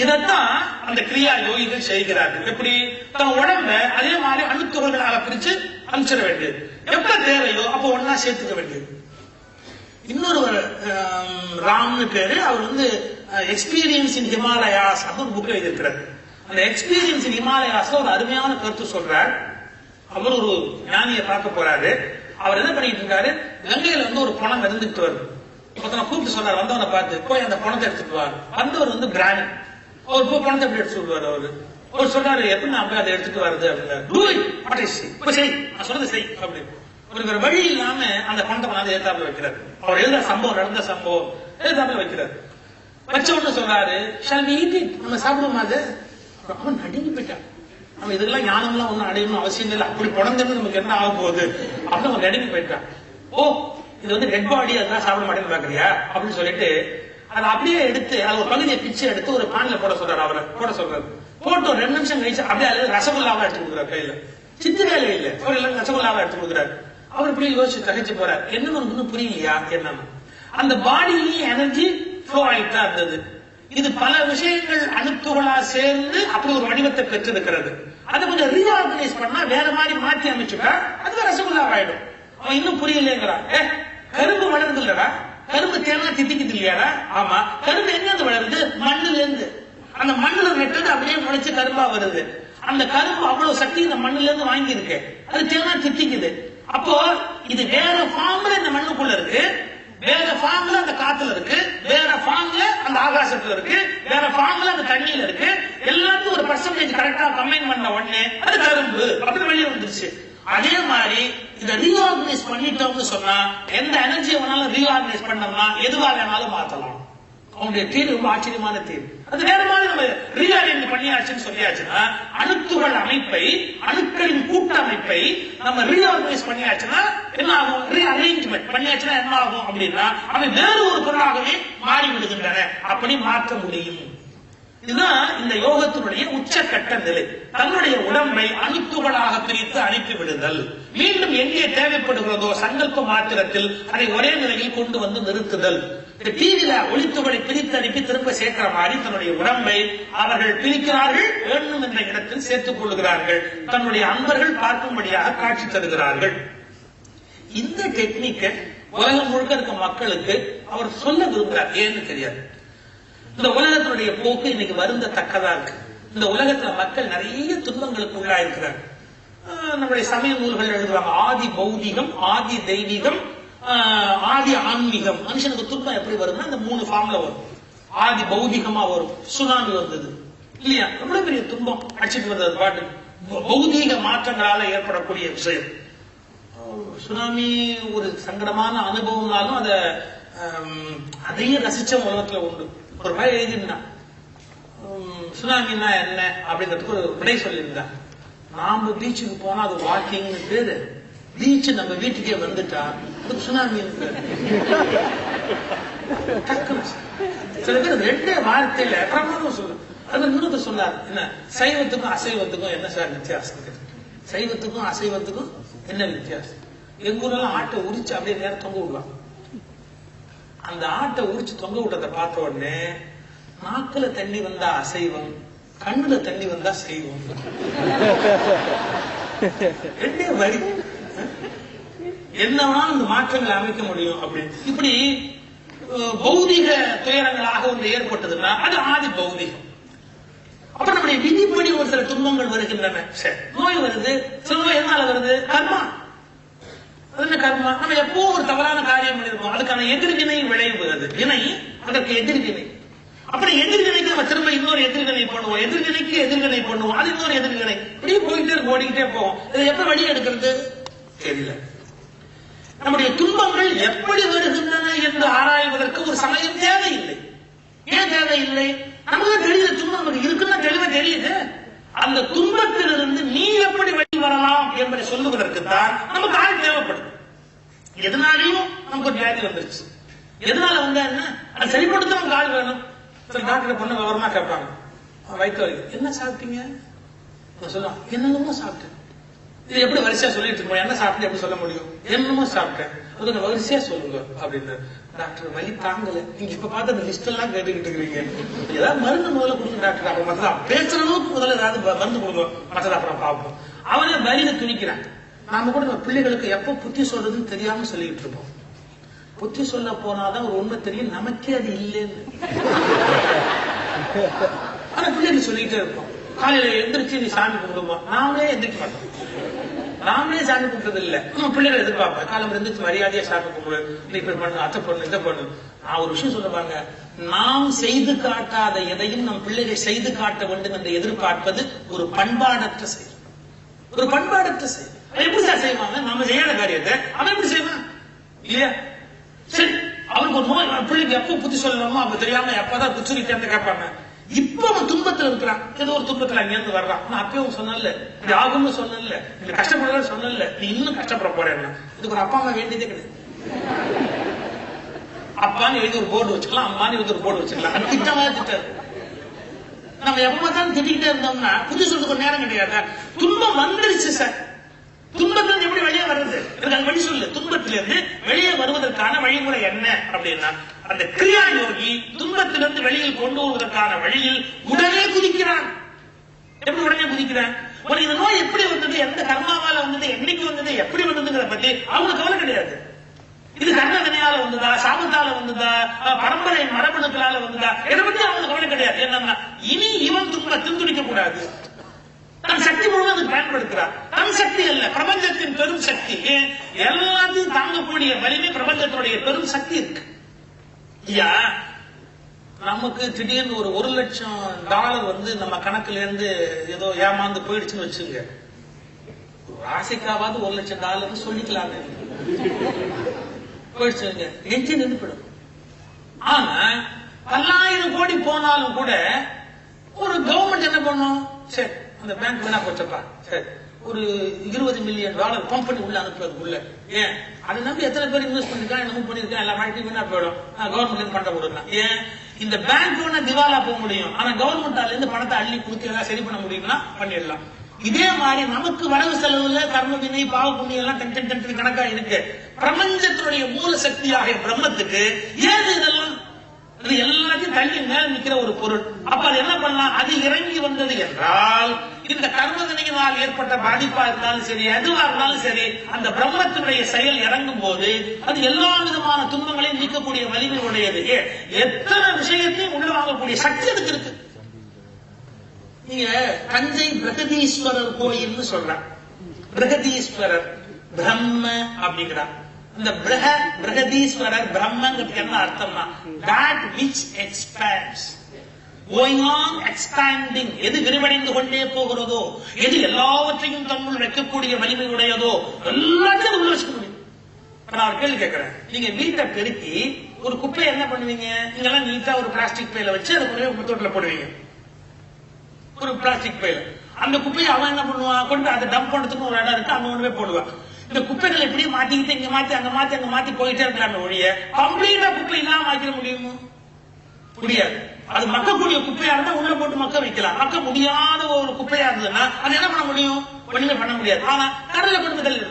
இதத்தான் அந்த கிரியா யோகிகள் செய்கிறார்கள். எப்படி? தன் உடம்ப அதே மாதிரி அணுத்துகளாக பிரிச்சு அனுப்பிச்சிட வேண்டியது, எப்ப தேவையோ அப்ப ஒன்னா சேர்த்துக்க வேண்டியது. இன்னொரு ராம்னு பேரு, அவர் வந்து எக்ஸ்பீரியன்ஸ் இன் ஹிமாலயாஸ் அப்படின்னு புக் எழுதியிருக்கிறார். அந்த எக்ஸ்பீரியன்ஸ் இன் ஹிமாலயாஸ்ல ஒரு அருமையான கருத்து சொல்றார். அவர் ஒரு ஞானியை பார்க்க போறாரு. அவர் என்ன பண்ணிட்டு இருக்காரு, கங்கையில வந்து ஒரு பணம் இருந்துட்டு வருது. ஒருத்தனை கூப்பிட்டு சொல்றாரு, வந்தவனை பார்த்து போய் அந்த பணத்தை எடுத்துட்டு வாரு. வந்தவர் வந்து பிராமி, அவர் போய் பணத்தை எப்படி எடுத்து சொல்லுவாரு. அவர் சொல்றாரு, எப்படி நான் போய் அதை எடுத்துட்டு வருது அப்படின்னு. நான் சொல்றது செய் அப்படின்னு. ஒரு வழி இல்லாம அந்த பணத்தை கொண்டாந்து ஏத்தாப்புல வைக்கிறார். அவர் எழுத சம்பவம், நடந்த சம்பவம் ஏத்தாப்புல வைக்கிறார். வச்ச உடனே சொல்றாரு, நம்ம சாப்பிடுவோமா? அது அவன் நடுங்கி போயிட்டான். நம்ம இதுக்கெல்லாம் ஞானம்லாம் ஒன்னும் அடையணும் அவசியம் இல்லை, அப்படி புடந்தது நமக்கு என்ன ஆக போகுது அப்படின்னு அவன் நடுங்கி போயிட்டான். ஓ, இது வந்து டெட் பாடி, அதெல்லாம் சாப்பிட மாட்டேன்னு பாக்குறியா அப்படின்னு சொல்லிட்டு அதை அப்படியே எடுத்து அது ஒரு பகுதியை பிச்சு எடுத்து ஒரு பான்ல போட சொல்றாரு. அவரை போட சொல்றாரு. போட்டு ஒரு 2 நிமிஷம் கழிச்சு அப்படியே ரசகுல்லாவா எடுத்து கொடுக்குறாரு. கையில சித்து வேலை இல்லை, ரசகுல்லாவா எடுத்து கொடுக்குறாரு. அவர் இப்படி யோசிச்சு தகைச்சு போறாரு. என்ன ஒன்னும் புரியலையா என்ன? அந்த பாடியிலேயே எனர்ஜி ஃப்ளோ ஆயிட்டா இருந்தது. இது பல விஷயங்கள் அணுத்துகளா சேர்ந்து அப்படி ஒரு வடிவத்தை பெற்றிருக்கிறது. அதை கொஞ்சம் ரீஆர்கனைஸ் பண்ணா, வேற மாதிரி மாற்றி அமைச்சுட்டா அது ரசகுல்லாவாயிடும். அவன் இன்னும் புரியலைங்கிறான். கரும்பு வளருது இல்லடா, கரும்பு தேனா திட்டிக்குது இல்லையாடா? ஆமா. கரும்பு எங்க இருந்து வளருது? மண்ணுல இருந்து. அந்த மண்ணுல நெட்டது அப்படியே முளைச்சு கரும்பா வருது. அந்த கரும்பு அவ்வளவு சக்தி இந்த மண்ணுல இருந்து வாங்கி இருக்கு, அது தேனா திட்டிக்குது. அப்போ இது வேற ஃபார்ம்ல இந்த மண்ணுக்குள்ள இருக்கு, வேற ஃபார்ம்ல அந்த காத்துல இருக்கு, வேற ஃபார்ம்ல அந்த ஆகாசத்துல இருக்கு, வேற ஃபார்ம்ல அந்த தண்ணியில இருக்கு. எல்லாத்தையும் ஒரு பெர்சன்டேஜ் கரெக்டா கம்பைன் பண்ண உடனே அது கரும்பு அப்படி வெளியே வந்துருச்சு. அதே மாதிரி இதை ரீஆர்கனைஸ் பண்ணிட்டோம்னு சொன்னா, எந்த எனர்ஜியை வேணாலும் ரீஆர்கனைஸ் பண்ணோம்னா எதுவா வேணாலும் மாத்தலாம். அவனுடைய தீர்வு ரொம்ப ஆச்சரியமான தீர்வு. அது வேற மாதிரி நம்ம ரீஆர்கனைஸ் பண்ணியாச்சுன்னு சொல்லியாச்சுன்னா, அணுத்துகள் அமைப்பை, அணுக்களின் கூட்டமைப்பை நம்ம ரீஆர்கனைஸ் பண்ணியாச்சுன்னா என்ன ஆகும்? ரீஅரேஞ்ச்மெண்ட் பண்ணியாச்சுன்னா என்ன ஆகும் அப்படின்னா, அவை வேறு ஒரு பொருளாகவே மாறி விடுகின்றன. அப்படி மாற்ற முடியும். இதுதான் இந்த யோகத்தினுடைய உச்சக்கட்ட நிலை. தன்னுடைய உடம்பை அணுத்துகளாக பிரித்து அனுப்பி விடுதல், மீண்டும் எங்கே தேவைப்படுகிறதோ சங்கல்ப மாத்திரத்தில் அதை ஒரே நிலையில் கொண்டு வந்து நிறுத்துதல். இந்த டிவியில ஒளித்துகளை பிரித்து அனுப்பி திரும்ப சேர்க்கிற மாதிரி தன்னுடைய உடம்பை அவர்கள் பிரிக்கிறார்கள், வேண்டும் என்ற இடத்தில் சேர்த்துக் கொள்கிறார்கள், தன்னுடைய அன்பர்கள் பார்க்கும்படியாக காட்சி தருகிறார்கள். இந்த டெக்னிக்கை உலகம் முழுக்க இருக்க மக்களுக்கு அவர் சொல்ல விரும்புகிறார். ஏன்னு தெரியாது. இந்த உலகத்தினுடைய போக்கு இன்னைக்கு வருந்தத்தக்கதா இருக்கு. இந்த உலகத்துல மக்கள் நிறைய துன்பங்களுக்கு உள்ளாயிருக்கிறார். நம்முடைய சமய நூல்கள் எழுதுவாங்க, ஆதி பௌதிகம், ஆதி தெய்வீகம், ஆதி ஆன்மீகம். மனுஷனுக்கு துன்பம் எப்படி வரும்னா இந்த 3 ஃபார்ம்ல வரும். ஆதி பௌதிகமா வரும், சுனாமி வந்தது இல்லையா, எவ்வளவு பெரிய துன்பம் அடிச்சுட்டு வந்தது பாட்டு. பௌதீக மாற்றங்களால ஏற்படக்கூடிய விஷயம். சுனாமி ஒரு சங்கடமான அனுபவம்னாலும் அதையும் ரசிச்ச உலகத்துல உண்டு. ஒரு பையன் எழுதிருந்தான், சுனாமின்னா என்ன அப்படிங்கிறதுக்கு ஒரு விடை சொல்லியிருந்தான். நாம பீச்சுக்கு போனா அது வாக்கிங்னு பேரு, பீச் நம்ம வீட்டுக்கே வந்துட்டா அதுக்கு சுனாமி சில பேர் ரெண்டே வார்த்தையில பிரமாதம் சொல்லு. அது இன்னொரு சொன்னார், என்ன சைவத்துக்கும் அசைவத்துக்கும் என்ன சார் வித்தியாசம்? சைவத்துக்கும் அசைவத்துக்கும் என்ன வித்தியாசம்? எங்க ஊரெல்லாம் ஆட்டை உரிச்சு அப்படியே நேரம் தொங்க விடுவாங்க. அந்த ஆட்டை உரிச்சு தொங்க விட்டதை பார்த்த உடனே நாக்குல தண்ணி வந்தா அசைவம், கண்ணுல தண்ணி வந்தா செய்வம். ரெண்டே வரி. என்னவெல்லாம் இந்த மாற்றங்களை அமைக்க முடியும் அப்படின்னு. இப்படி பௌதிக துயரங்களாக ஒன்று ஏற்பட்டதுன்னா அது ஆதி பௌதிகம். அப்ப நம்முடைய விதிப்படி ஒரு சில துன்பங்கள் வருகின்றன. நோய் வருது, சில நோய் எதனால வருது? கர்மா. அது என்ன கர்மா? நம்ம எப்போ ஒரு தவறான காரியம் பண்ணிருக்கோம், அதுக்கான எதிர்வினை விளைவு. அது வினை, அதற்கு எதிர்வினை. அப்படி எதிர்வினைக்கு நம்ம திரும்ப இன்னொரு எதிர்வினை பண்ணுவோம், எதிர்வினைக்கு எதிர்வினை பண்ணுவோம், அது இன்னொரு எதிர்வினை. இப்படியே போயிட்டே இருக்கு, ஓடிக்கிட்டே போவோம். இதை எப்ப வழி எடுக்கிறது தெரியல. நம்முடைய துன்பங்கள் எப்படி வருகின்றன என்று ஆராய்வதற்கு ஒரு சமயம் தேவையில்லை. ஏன் தேவையில்லை? நமக்கு தெரியல, துன்பம் நமக்கு இருக்குன்னா தெளிவா தெரியுது. அந்த துன்பத்திலிருந்து நீ எப்படி வெளி வரலாம் என்பதை சொல்லுவதற்கு தான் நமக்கு ஆள் தேவைப்படுது. எதனாலையும் நமக்கு ஒரு வியாதி வந்துருச்சு, எதனால வந்தா என்ன, அதை சரிப்படுத்த நமக்கு ஆள் வேணும். சரி, டாக்டர் பொண்ணு விவரமா கேட்பாங்க, வயிற்று வலி, என்ன சாப்பிட்டீங்க? சொல்லுவாங்க, என்னென்னமோ சாப்பிட்டேன். இது எப்படி வரிசையா சொல்லிட்டு இருக்கோம்? என்ன சாப்பிட்டு எப்படி சொல்ல முடியும்? என்னமோ சாப்பிட்டேன், அதுக்கு வரிசையா சொல்லுங்க அப்படின்னு. டாக்டர் வலி தாங்கல, நீங்க இப்ப பார்த்து அந்த லிஸ்ட் எல்லாம் கேட்டுக்கிட்டு இருக்கிறீங்க, ஏதாவது மருந்து முதல்ல கொடுங்க டாக்டர், அப்புறம் மற்றதான் பேசுற அளவுக்கு முதல்ல ஏதாவது மருந்து கொடுங்க, மற்றதை அப்புறம் பார்ப்போம். அவனே வலியில துணிக்கிறாங்க. நாம கூட நம்ம பிள்ளைகளுக்கு எப்ப புத்தி சொல்றதுன்னு தெரியாம சொல்லிட்டு இருப்போம். புத்தி சொல்ல போனாதான் ஒரு உண்மை தெரியும், நமக்கே அது இல்லைன்னு. ஆனா பிள்ளைகள் சொல்லிட்டே இருப்போம். காலையில எந்திரிச்சு நீ சாமி கும்பிடுமா? நாமளே எந்திரிக்க மாட்டோம், நாமளே சாமி கும்பிட்டது இல்ல. நம்ம பிள்ளைகள் எதிர்பார்ப்பேன், காலம் எந்திரிச்சு மரியாதையா சாமி கும்பிடு, நீ இப்படி பண்ணு, அத்தை பண்ணு, இதை பண்ணு. நான் ஒரு விஷயம் சொல்லுவாங்க, நாம் செய்து காட்டாத எதையும் நம் பிள்ளைகள் செய்து காட்ட வேண்டும் என்று எதிர்பார்ப்பது ஒரு பண்பாடற்ற செயல், ஒரு பண்பாடற்ற செயல். எப்படி சார் செய்வாங்க? நம்ம செய்யாத காரியத்தை அவன் எப்படி செய்வான் இல்லையா? சரி, அவனுக்கு ஒரு நோய், பிள்ளைக்கு எப்ப புத்தி சொல்லணுமோ அப்ப தெரியாம எப்பதான் புச்சுரிக்க கேட்பாங்க. இப்ப அவன் துன்பத்துல இருக்கிறான், ஏதோ ஒரு துன்பத்துல அங்கிருந்து வர்றான். நான் அப்பயும் சொன்னல, இது ஆகும்னு சொன்னல, நீ கஷ்டப்படுற சொன்னல, நீ இன்னும் கஷ்டப்பட போறேன்னா இதுக்கு ஒரு அப்பா அம்மா வேண்டியதே கிடையாது. அப்பான்னு எழுதி ஒரு போர்டு வச்சுக்கலாம், அம்மான்னு எழுதி ஒரு போர்டு வச்சுக்கலாம். அது திட்டமா திட்டாது. நம்ம எப்ப பார்த்தாலும் திட்டிக்கிட்டே இருந்தோம்னா புத்தி சொல்றதுக்கு நேரம் கிடையாது. துன்பம் வந்துருச்சு சார், துன்பத்திலிருந்து எப்படி வெளியே வருது? எனக்கு வழி சொல்லு. துன்பத்திலிருந்து வெளியே வருவதற்கான வழிமுறை என்ன அப்படின்னா, அந்த கிரியா யோகி துன்பத்திலிருந்து வெளியில் கொண்டு வருவதற்கான வழியில் உடனே குதிக்கிறான். எப்படி உடனே குதிக்கிறான்? ஒரு இந்த நோய் எப்படி வந்தது, எந்த கர்மாவால வந்தது, என்னைக்கு வந்தது, எப்படி வந்ததுங்கிற பத்தி அவங்களுக்கு கவலை கிடையாது. இது கர்ம வினையால வந்ததா, சாபத்தால வந்ததா, பரம்பரை மரபணுக்களால வந்ததா, இதை பத்தி அவங்களுக்கு கவலை கிடையாது. என்னன்னா இனி இவன் துடிக்க கூடாது, தன் சக்தி முழுவதும் பயன்படுத்துறார். தன் சக்தி அல்ல, பிரபஞ்சத்தின் பெரும் சக்தி. எல்லாத்தையும் தாங்கக்கூடிய வலிமை பிரபஞ்சத்தினுடைய பெரும் சக்தி இருக்கு. ஐயா, நமக்கு திடீர்னு ஒரு $1,00,000 வந்து நம்ம கணக்குல இருந்து ஏதோ ஏமாந்து போயிடுச்சுன்னு வச்சுங்க, ஆசைக்காவது $1,00,000 சொல்லிக்கலாங்க, போயிடுச்சுங்க, எஞ்சி நின்றுபிடும். ஆனா 10,000 கோடி போனாலும் கூட ஒரு கவர்மெண்ட் என்ன பண்ணும்? சரி, அந்த பேங்க் வீணா போச்சப்பா, சரி ஒரு $20 மில்லியன் பம்ப் பண்ணி உள்ள அனுப்புறதுக்குள்ள. ஏன் அதை நம்பி எத்தனை பேர் இன்வெஸ்ட் பண்ணிருக்காங்க, என்னமோ பண்ணிருக்காங்க, எல்லா வாழ்க்கையும் வீணா போயிடும், கவர்மெண்ட் பண்ண முடியும். ஏன் இந்த பேங்க் வேணா திவாலா போக முடியும், ஆனா கவர்மெண்டால இருந்து பணத்தை அள்ளி குடுக்க எல்லாம் சரி பண்ண முடியும்னா பண்ணிடலாம். இதே மாதிரி நமக்கு வரவு செலவுல கர்ம வினை பாவ புண்ணியம் எல்லாம் டென் கணக்கா இருக்கு. பிரபஞ்சத்தினுடைய மூல சக்தியாக பிரம்மத்துக்கு ஏது இதெல்லாம்? அது எல்லாத்தையும் தள்ளி மேல நிக்கிற ஒரு பொருள். அப்ப அது என்ன பண்ணலாம்? அது இறங்கி வந்தது என்றால் இந்த கர்ம வினையினால் ஏற்பட்ட பாதிப்பா இருந்தாலும் சரி, எதுவா இருந்தாலும் சரி, அந்த பிரம்மத்தினுடைய செயல் இறங்கும் போது அது எல்லா விதமான துன்பங்களையும் நீக்கக்கூடிய வலிமை உடையது. எத்தனை விஷயத்தையும் உள்ள வாங்கக்கூடிய சக்தி அதுக்கு இருக்கு. நீங்க தஞ்சை பிரகதீஸ்வரர் கோயில்னு சொல்றாங்க. பிரகதீஸ்வரர் பிரம்ம அப்படிங்கிறார். இந்த பிரகதீஸ்வரர் பிரம்மங்கிறதுக்கு என்ன அர்த்தம்னா, that which expands, going on expanding, எது விரிவடைந்து கொண்டே போகிறதோ, எது எல்லாவற்றையும் தன்னுள் வைக்கக்கூடிய வலிமை உடையதோ எல்லாத்தையும் உள்ள வச்சுக்க முடியும். நான் ஒரு கேள்வி கேட்கிறேன், நீங்க வீட்டை பெருக்கி ஒரு குப்பையை என்ன பண்ணுவீங்க? நீங்க எல்லாம் நீட்டா ஒரு பிளாஸ்டிக் பையில வச்சு அதை கொண்டு குப்பத்தோட்டில் போடுவீங்க, ஒரு பிளாஸ்டிக் பையில. அந்த குப்பையை அவன் என்ன பண்ணுவான்? கொண்டு அதை டம்ப் பண்றதுக்கு ஒரு இடம் இருக்கு, அங்க கொண்டு போய் போடுவான். இந்த குப்பைகளை எப்படியே மாத்திக்கிட்டு இங்க மாத்தி அங்க மாத்தி அங்க மாத்தி போயிட்டே இருக்கலாமே ஒழிய கம்ப்ளீட்டா குப்பை இல்லாம ஆக்கிட முடியுமோ? முடியாது. அது மக்கக்கூடிய குப்பையா இருந்தா உள்ள போட்டு மக்க வைக்கலாம். மக்க முடியாத ஒரு குப்பையா இருந்ததுன்னா அது என்ன பண்ண முடியும்? ஒண்ணுமே பண்ண முடியாது. ஆனா கடல்ல கொண்டு தள்ளி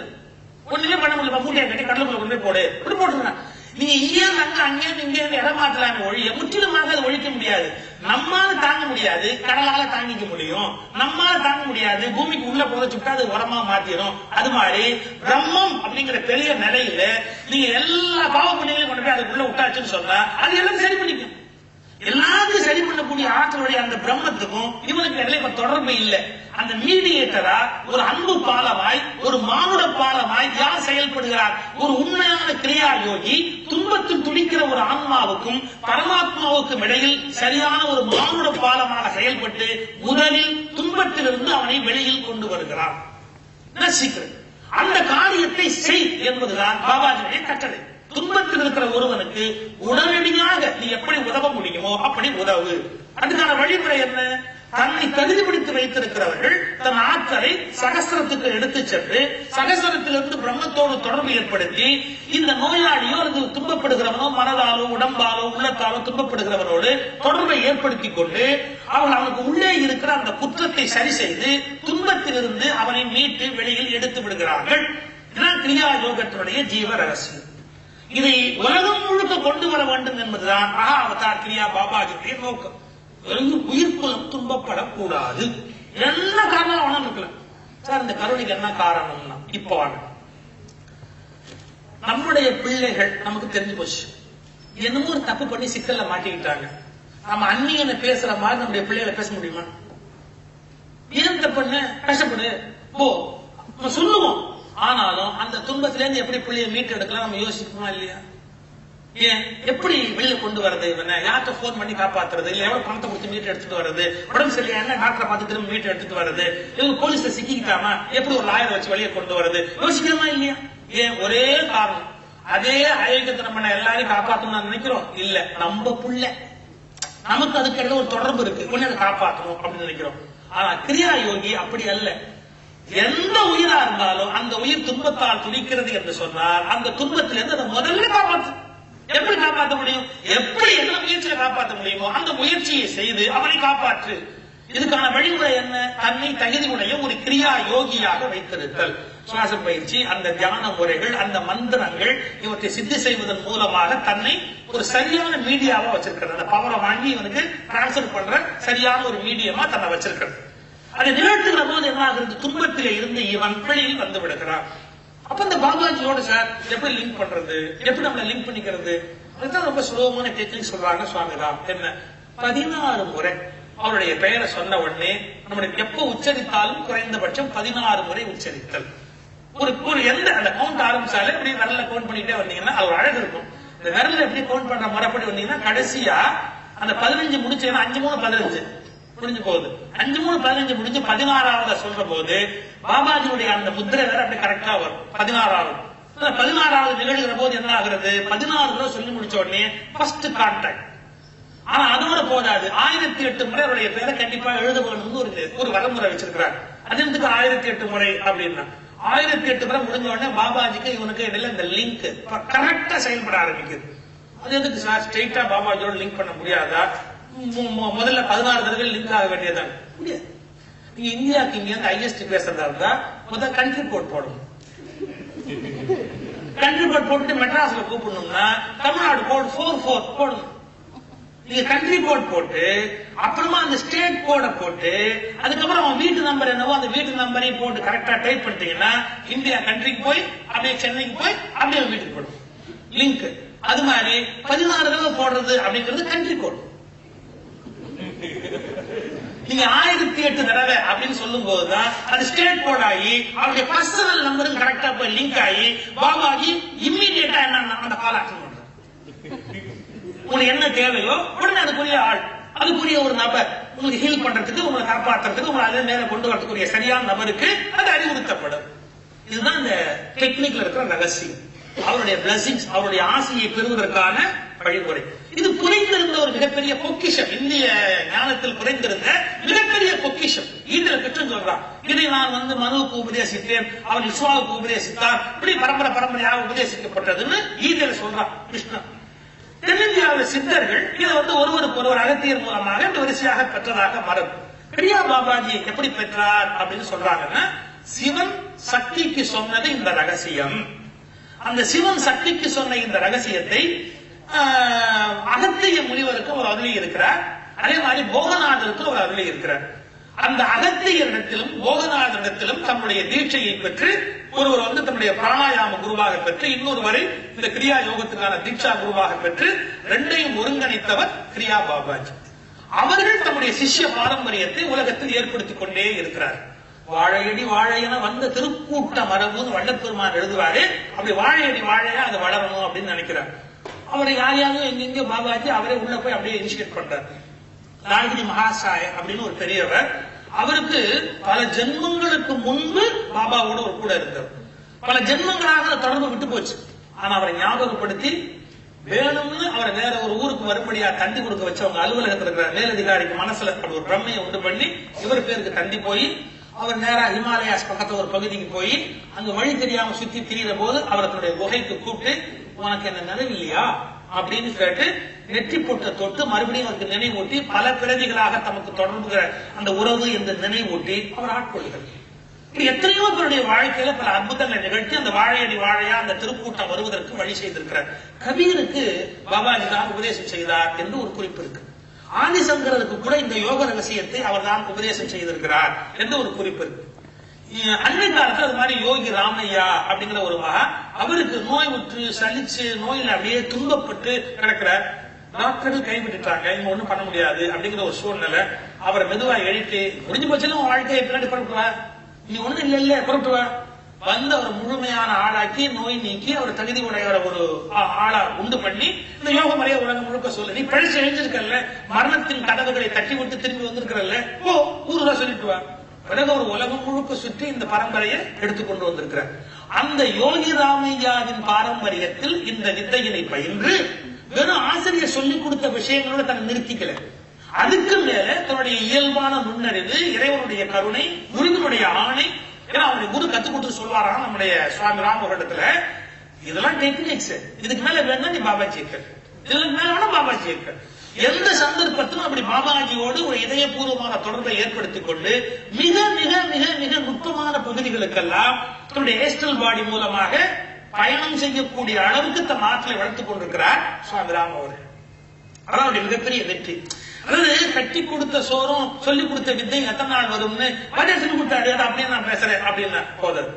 ஒண்ணுமே பண்ண முடியல. மூட்டையை கட்டி கடலுக்குள்ள கொண்டு போய் போட்டுருங்க. நீங்க இங்கே அங்கே இங்கே இடம் மாற்றலாமே ஒழிய முற்றிலுமாக அதை ஒழிக்க முடியாது. நம்மால தாங்க முடியாது, கடலால தாங்கிக்க முடியும். நம்மால தாங்க முடியாது, பூமிக்கு உள்ள புதைச்சுட்டா அது உரமா மாத்திரும். அது மாதிரி பிரம்மம் அப்படிங்கிற பெரிய நிலையில நீங்க எல்லா பாவ புண்ணியங்களையும் கொண்டு போய் அதுக்குள்ள விட்டாச்சுன்னு சொன்னா அது எல்லாம் சரி பண்ணிக்கும். எல்லாத்தையும் சரி பண்ணக்கூடிய ஆற்றலுடைய அந்த பிரம்மத்துக்கும் இவனுக்கு இடையில இப்ப தொடர்பு இல்லை. அந்த மீடியேட்டரா ஒரு அன்பு பாலமாய் ஒரு மானுட பாலமாய் யார் செயல்படுகிறார்? ஒரு உண்மையான கிரியா யோகி துன்பத்தில் துடிக்கிற ஒரு ஆன்மாவுக்கும் பரமாத்மாவுக்கும் இடையில் சரியான ஒரு மானுட பாலமாக செயல்பட்டு முதலில் துன்பத்திலிருந்து அவனை வெளியில் கொண்டு வருகிறார். அந்த காரியத்தை செய் என்பதுதான் பாபாஜியுடைய கட்டளை. துன்பத்தில் இருக்கிற ஒருவனுக்கு உடனடியாக நீ எப்படி உதவ முடியுமோ அப்படி உதவு. அதுக்கான வழிமுறை என்ன? தன்னை தகுதிப்படுத்தி வைத்திருக்கிறவர்கள் தன் ஆற்றலை சகஸ்திரத்துக்கு எடுத்து சென்று சகஸ்திரத்திலிருந்து பிரம்மத்தோடு தொடர்பு ஏற்படுத்தி இந்த நோயாளியோ அல்லது துன்பப்படுகிறவனோ மனதாலோ உடம்பாலோ உள்ளத்தாலோ துன்பப்படுகிறவனோடு தொடர்பை ஏற்படுத்திக் கொண்டு அவனுக்கு உள்ளே இருக்கிற அந்த குற்றத்தை சரி செய்து துன்பத்திலிருந்து அவனை மீட்டு வெளியில் எடுத்து விடுகிறார்கள். இதுதான் கிரியா யோகத்தினுடைய ஜீவ ரகசியம். இதை உலகம் முழுக்க கொண்டு வர வேண்டும் என்பதுதான் மகா அவதார் கிரியா பாபாஜியுடைய நோக்கம். உயிர்க்குலம் துன்பப்படக்கூடாது. என்ன காரணம் வேணாலும் இருக்கலாம் சார். இந்த கருணைக்கு என்ன காரணம்னா இப்போ நம்முடைய பிள்ளைகள் நமக்கு தெரிஞ்சு போச்சு, என்னமோ ஒரு தப்பு பண்ணி சிக்கல்ல மாட்டிக்கிட்டாங்க. நம்ம அந்நியனை பேசுற மாதிரி நம்முடைய பிள்ளைகளை பேச முடியுமா? ஏன் தப்புன்னு கஷ்டப்படு போ சொல்லுவோம். ஆனாலும் அந்த துன்பத்திலேருந்து எப்படி பிள்ளைய மீட்டு எடுக்கலாம் நம்ம யோசிக்கணுமா இல்லையா? ஏன் எப்படி வெளியில கொண்டு வரது? யார்கிட்ட போன் பண்ணி காப்பாத்துறது? இல்ல எவ்வளவு பணத்தை கொடுத்து மீட்டு எடுத்துட்டு வருது? உடம்பு சரியா என்ன டாக்டரை பார்த்து திரும்ப மீட்டு எடுத்துட்டு வருது? போலீஸ்ல சிக்கிக்கிட்டாமா எப்படி ஒரு லாயரை வச்சு வெளியே கொண்டு வருது? யோசிக்கணுமா இல்லையா? ஏன் ஒரே காரணம், அதே அயோக்கியத்தை நம்ம எல்லாரையும் காப்பாற்றணும் நினைக்கிறோம் இல்ல, நம்ம புள்ள நமக்கு அதுக்கு ஒரு தொடர்பு இருக்கு, கொஞ்சம் அதை காப்பாற்றணும் அப்படின்னு நினைக்கிறோம். ஆனா கிரியா யோகி அப்படி அல்ல. எந்த உயிரா இருந்தாலும் அந்த உயிர் துன்பத்தால் துடிக்கிறது என்று சொன்னால் அந்த துன்பத்திலிருந்து அதை முதல்ல காப்பாற்று. எப்படி காப்பாற்ற முடியும்? எப்படி எந்த முயற்சியை காப்பாற்ற முடியுமோ அந்த முயற்சியை செய்து அவனை காப்பாற்று. இதுக்கான வழிமுறை என்ன? தன்னை தகுதியுடைய ஒரு கிரியா யோகியாக வைத்திருத்தல். சுவாச பயிற்சி, அந்த தியான முறைகள், அந்த மந்திரங்கள் இவற்றை சித்தி செய்வதன் மூலமாக தன்னை ஒரு சரியான மீடியாவா வச்சிருக்கிறது. அந்த பவரை வாங்கி இவனுக்கு டிரான்ஸ்பர் பண்ற சரியான ஒரு மீடியமா தன்னை வச்சிருக்கிறது. அதை நிகழ்த்துகிற போது என்ன ஆகுறது? துன்பத்திலே இருந்து இவன் வெளியில் வந்து விடுகிறான். அப்ப இந்த பாபாஜியோட சார் எப்படி லிங்க் பண்றது, எப்படி நம்மளை லிங்க் பண்ணிக்கிறது? அதுதான் ரொம்ப சுலபமான டெக்னிக் சொல்றாங்க சுவாமிராம். என்ன 16 முறை அவருடைய பெயரை சொன்ன உடனே நம்மளுக்கு எப்ப உச்சரித்தாலும் குறைந்தபட்சம் 16 முறை உச்சரித்தல். ஒரு எந்த அந்த கவுண்ட் ஆரம்பிச்சாலே இப்படி விரல கவுண்ட் பண்ணிட்டே வந்தீங்கன்னா அது அழகு இருக்கும். இந்த விரல எப்படி கவுண்ட் பண்ற முறைப்படி வந்தீங்கன்னா கடைசியா அந்த 15 முடிச்சேன்னா 5 3 15 முடிஞ்சு போகுது. 5 3 15 முடிஞ்சு 16வது சொல்ற போது பாபாஜியுடைய அந்த முத்திரை வேற அப்படி கரெக்டா வரும். 16வது நிகழ்கிற போது என்ன ஆகுறது? 16 தடவை சொல்லி முடிச்ச உடனே ஃபர்ஸ்ட் கான்டாக்ட். ஆனா அதோட போதாது, 1008 முறை அவருடைய பேரை கண்டிப்பா எழுத வேணும்னு ஒரு வரமுறை வச்சிருக்கிறார். அது எதுக்கு 1008 முறை அப்படின்னா 1008 முறை முடிஞ்ச உடனே பாபாஜிக்கு இவனுக்கு இடையில இந்த லிங்க் கரெக்டா செயல்பட ஆரம்பிக்குது. அது எதுக்கு சார் ஸ்ட்ரெயிட்டா பாபாஜியோட லிங்க் பண்ண முடியாதா? முதல்ல 16 தடவை லிங்க் ஆக வேண்டியதான் முடியாது. நீங்க இந்தியாவுக்கு இங்க இருந்து ஐஎஸ்டி பேசுறதா இருந்தா முதல்ல கண்ட்ரி கோட் போடணும். கண்ட்ரி கோட் போட்டு மெட்ராஸ்ல கூப்பிடணும்னா தமிழ்நாடு கோட் 44 போடணும். நீங்க கண்ட்ரி கோட் போட்டு அப்புறமா அந்த ஸ்டேட் கோட போட்டு அதுக்கப்புறம் அவன் வீட்டு நம்பர் என்னவோ அந்த வீட்டு நம்பரையும் போட்டு கரெக்டா டைப் பண்ணிட்டீங்கன்னா இந்தியா கண்ட்ரிக்கு போய் அப்படியே சென்னைக்கு போய் அப்படியே வீட்டுக்கு போடும் லிங்க். அது மாதிரி 16 தடவை போடுறது அப்படிங்கிறது கண்ட்ரி கோட். நீங்க 1008 தடவை அப்படின்னு சொல்லும் போதுதான் அது ஸ்டேட் கோட் ஆகி அவருடைய பர்சனல் நம்பரும் கரெக்டா போய் லிங்க் ஆகி பாபாஜி இம்மிடியேட்டா என்ன அந்த கால் அட்டன் பண்றாரு. உங்களுக்கு என்ன தேவையோ உடனே அதுக்குரிய ஆள், அதுக்குரிய ஒரு நபர் உங்களுக்கு ஹீல் பண்றதுக்கு, உங்களை காப்பாற்றுறதுக்கு, உங்களை அதே நேரம் கொண்டு வரக்கூடிய சரியான நபருக்கு அது அறிவுறுத்தப்படும். இதுதான் இந்த டெக்னிக்ல இருக்கிற ரகசியம். அவருடைய பிளஸிங்ஸ், அவருடைய ஆசையை பெறுவதற்கான வழிமுறை. இது குறைந்திருந்த ஒரு மிகப்பெரிய பொக்கிஷம், இந்திய ஞானத்தில் குறைந்திருந்த மிகப்பெரிய பொக்கிஷம். ஈதல பெற்று சொல்றான், இதை நான் மனுவுக்கு உபதேசித்தேன், அவன் விஸ்வாவுக்கு உபதேசித்தார், இப்படி பரம்பரையாக உபதேசிக்கப்பட்டதுன்னு ஈதல சொல்றான் கிருஷ்ணன். தென்னிந்தியாவில் சித்தர்கள் இதை ஒருவருக்கு ஒருவர் அகத்தியர் மூலமாக இந்த வரிசையாக பெற்றதாக மரபு. கிரியா பாபாஜி எப்படி பெற்றார் அப்படின்னு சொல்றாங்கன்னா, சிவன் சக்திக்கு சொன்னது இந்த ரகசியம். அந்த சிவன் சக்திக்கு சொன்ன இந்த ரகசியத்தை அகத்திய முனிவருக்கு அவர் அருளி இருக்கிறார். அதே மாதிரி போகநாதருக்கு அவர் அருளி இருக்கிறார். அந்த அகத்தியரிடத்திலும் போகநாதரிடத்திலும் தம்முடைய தீட்சையை பெற்று ஒருவர் தன்னுடைய பிராணாயாம குருவாக பெற்று, இன்னொருவரை இந்த கிரியா யோகத்துக்கான தீட்சா குருவாக பெற்று ரெண்டையும் ஒருங்கிணைத்தவர் கிரியா பாபாஜி. அவர்கள் தம்முடைய சிஷ்ய பாரம்பரியத்தை உலகத்தில் ஏற்படுத்திக் கொண்டே இருக்கிறார். வாழையடி வாழையென வந்த திருக்கூட்ட மரபுன்னு வள்ளற்பெருமான் எழுதுவாரு. அப்படி வாழையடி வாழையா அது வளரணும் அப்படின்னு நினைக்கிறார். அவரை யாரையாவது எங்கெங்க பாபாஜி அவரே உள்ள போய் அப்படியே இனிஷியேட் பண்றார். லாகிரி மகாசாய அப்படின்னு ஒரு பெரியவர், அவருக்கு பல ஜென்மங்களுக்கு முன்பு பாபாவோட ஒரு கூட இருந்தார். பல ஜென்மங்களாக தொடர்பு விட்டு போச்சு. ஆனா அவரை ஞாபகப்படுத்தி வேணும்னு அவரை வேற ஒரு ஊருக்கு வரும்படியா தந்தி கொடுக்க வச்சவங்க அலுவலகத்தில் இருக்கிற மேலதிகாரிக்கு மனசுல ஒரு பிரம்மையை உண்டு பண்ணி இவர் பேருக்கு தந்தி போய் அவர் நேரா ஹிமாலயாஸ் பக்கத்துல ஒரு பகுதிக்கு போய் அங்க வழி தெரியாம சுத்தி திரிகிற போது அவர்களுடைய குகைக்கு கூப்பிட்டு, உனக்கு என்ன நினைவில்லையா அப்படின்னு கேட்டு நெற்றி போட்ட தொட்டு மறுபடியும் அவருக்கு நினைவூட்டி பல பிறவிகளாக தமக்கு தொடர்புகிற அந்த உறவு என்று நினைவூட்டி அவர் ஆட்கொள்கிறார். எத்தனையோ பேருடைய வாழ்க்கையில பல அற்புதங்களை நிகழ்த்தி அந்த வாழையடி வாழையா அந்த திருக்கூட்டம் வருவதற்கு வழி செய்திருக்கிறார். கபீருக்கு பாபாஜி தான் உபதேசம் செய்தார் என்று ஒரு குறிப்பு இருக்கு. ஆதிசங்கருக்கு கூட இந்த யோக ரகசியத்தை அவர் தான் உபதேசம் செய்திருக்கிறார் என்று ஒரு குறிப்பு இருக்கு. அன்னை காலத்துல அது மாதிரி யோகி ராமையா அப்படிங்கிற ஒரு மகா, அவருக்கு நோய் உற்று சலிச்சு நோயில அப்படியே துன்பப்பட்டு கிடக்கிறார். டாக்டர்கள் கைவிட்டுட்டாங்க, இங்க ஒண்ணும் பண்ண முடியாது அப்படிங்கிற ஒரு சூழ்நிலை. அவரை மெதுவா எழுப்பி, முடிஞ்சு போச்சுன்னா வாழ்க்கையை பின்னாடி புறப்பட்டுவா, நீ ஒண்ணு இல்ல புறப்பட்டுவா வந்து அவர் முழுமையான ஆளாக்கி நோய் நீக்கி அவர் தகுதி உடையவர ஒரு ஆளா உண்டு பண்ணி இந்த யோக முறையை உலகம் முழுக்க சொல்லு. நீ பழிச்சு எழுந்திருக்கல, மரணத்தின் கதவுகளை தட்டி விட்டு திரும்பி வந்திருக்கிறல்ல, ஓ ஊருவா சொல்லிட்டு வா. பிறகு ஒரு உலகம் முழுக்க சுற்றி இந்த பரம்பரையை எடுத்துக்கொண்டு வந்திருக்கிறார். அந்த யோகி ராமையாவின் பாரம்பரியத்தில் இந்த வித்தையினை பயின்று வெறும் ஆசிரியர் சொல்லிக் கொடுத்த விஷயங்களோட தன்னை நிறுத்திக்கல. அதுக்கு மேல தன்னுடைய இயல்பான நுண்ணறிவு, இறைவனுடைய கருணை, குருவினுடைய ஆணை, ஏன்னா அவருடைய குரு கத்துக் கொடுத்து சொல்வாராம் நம்முடைய சுவாமி ராமபுரத்துல, இதெல்லாம் டெக்னிக்ஸ், இதுக்கு மேல வேணா நீ பாபாஜி இருக்க, இதுக்கு மேல வேணா பாபாஜி இருக்க. எந்த சந்தர்ப்பத்திலும் அப்படி பாபாஜியோடு ஒரு இதயபூர்வமான தொடர்பை ஏற்படுத்திக் கொண்டு மிக மிக மிக மிக நுட்பமான பகுதிகளுக்கெல்லாம் தன்னுடைய ஏஸ்டல் பாடி மூலமாக பயணம் செய்யக்கூடிய அளவுக்கு தன் ஆற்றலை வளர்த்துக் கொண்டிருக்கிறார் சுவாமி ராம் அவர்கள். அதான் அவருடைய மிகப்பெரிய வெற்றி. அதாவது கட்டி கொடுத்த சோறும் சொல்லிக் கொடுத்த வித்தை எத்தனை நாள் வரும்னு சொல்லி கொடுத்தாரு அப்படின்னு நான் பேசுறேன் அப்படின்னா போதல்.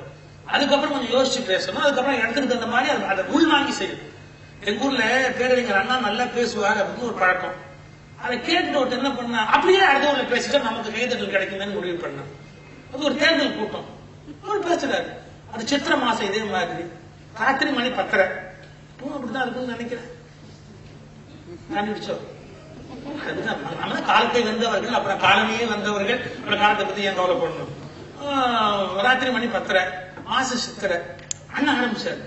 அதுக்கப்புறம் கொஞ்சம் யோசிச்சு பேசணும். அதுக்கப்புறம் இடத்துக்கு தகுந்த மாதிரி அதை உள் வாங்கி செய்யும். எங்க ஊர்ல பேரறிஞர் அண்ணா நல்லா பேசுவார் அப்படின்னு ஒரு பழக்கம். அதை கேட்டு என்ன பண்ணா, அப்படியே அடுத்தவங்களை பேசிட்டா நமக்கு கைதட்டல் கிடைக்குதுன்னு முடிவு பண்ண. அது ஒரு தேர்தல் கூட்டம், அவர் பேசுறாரு. அது சித்திரை மாசம் இதே மாதிரி ராத்திரி மணி 10:30 அப்படிதான் இருக்குன்னு நினைக்கிறேன். கண்டுபிடிச்சோம். காலத்தை வந்தவர்கள், அப்புறம் காலமையே வந்தவர்கள், அப்புறம் காலத்தை பத்தி ஏன் கவலை பண்ணணும். ராத்திரி மணி 10:30 மாச சித்திரை. அண்ணன் ஆரம்பிச்சார்,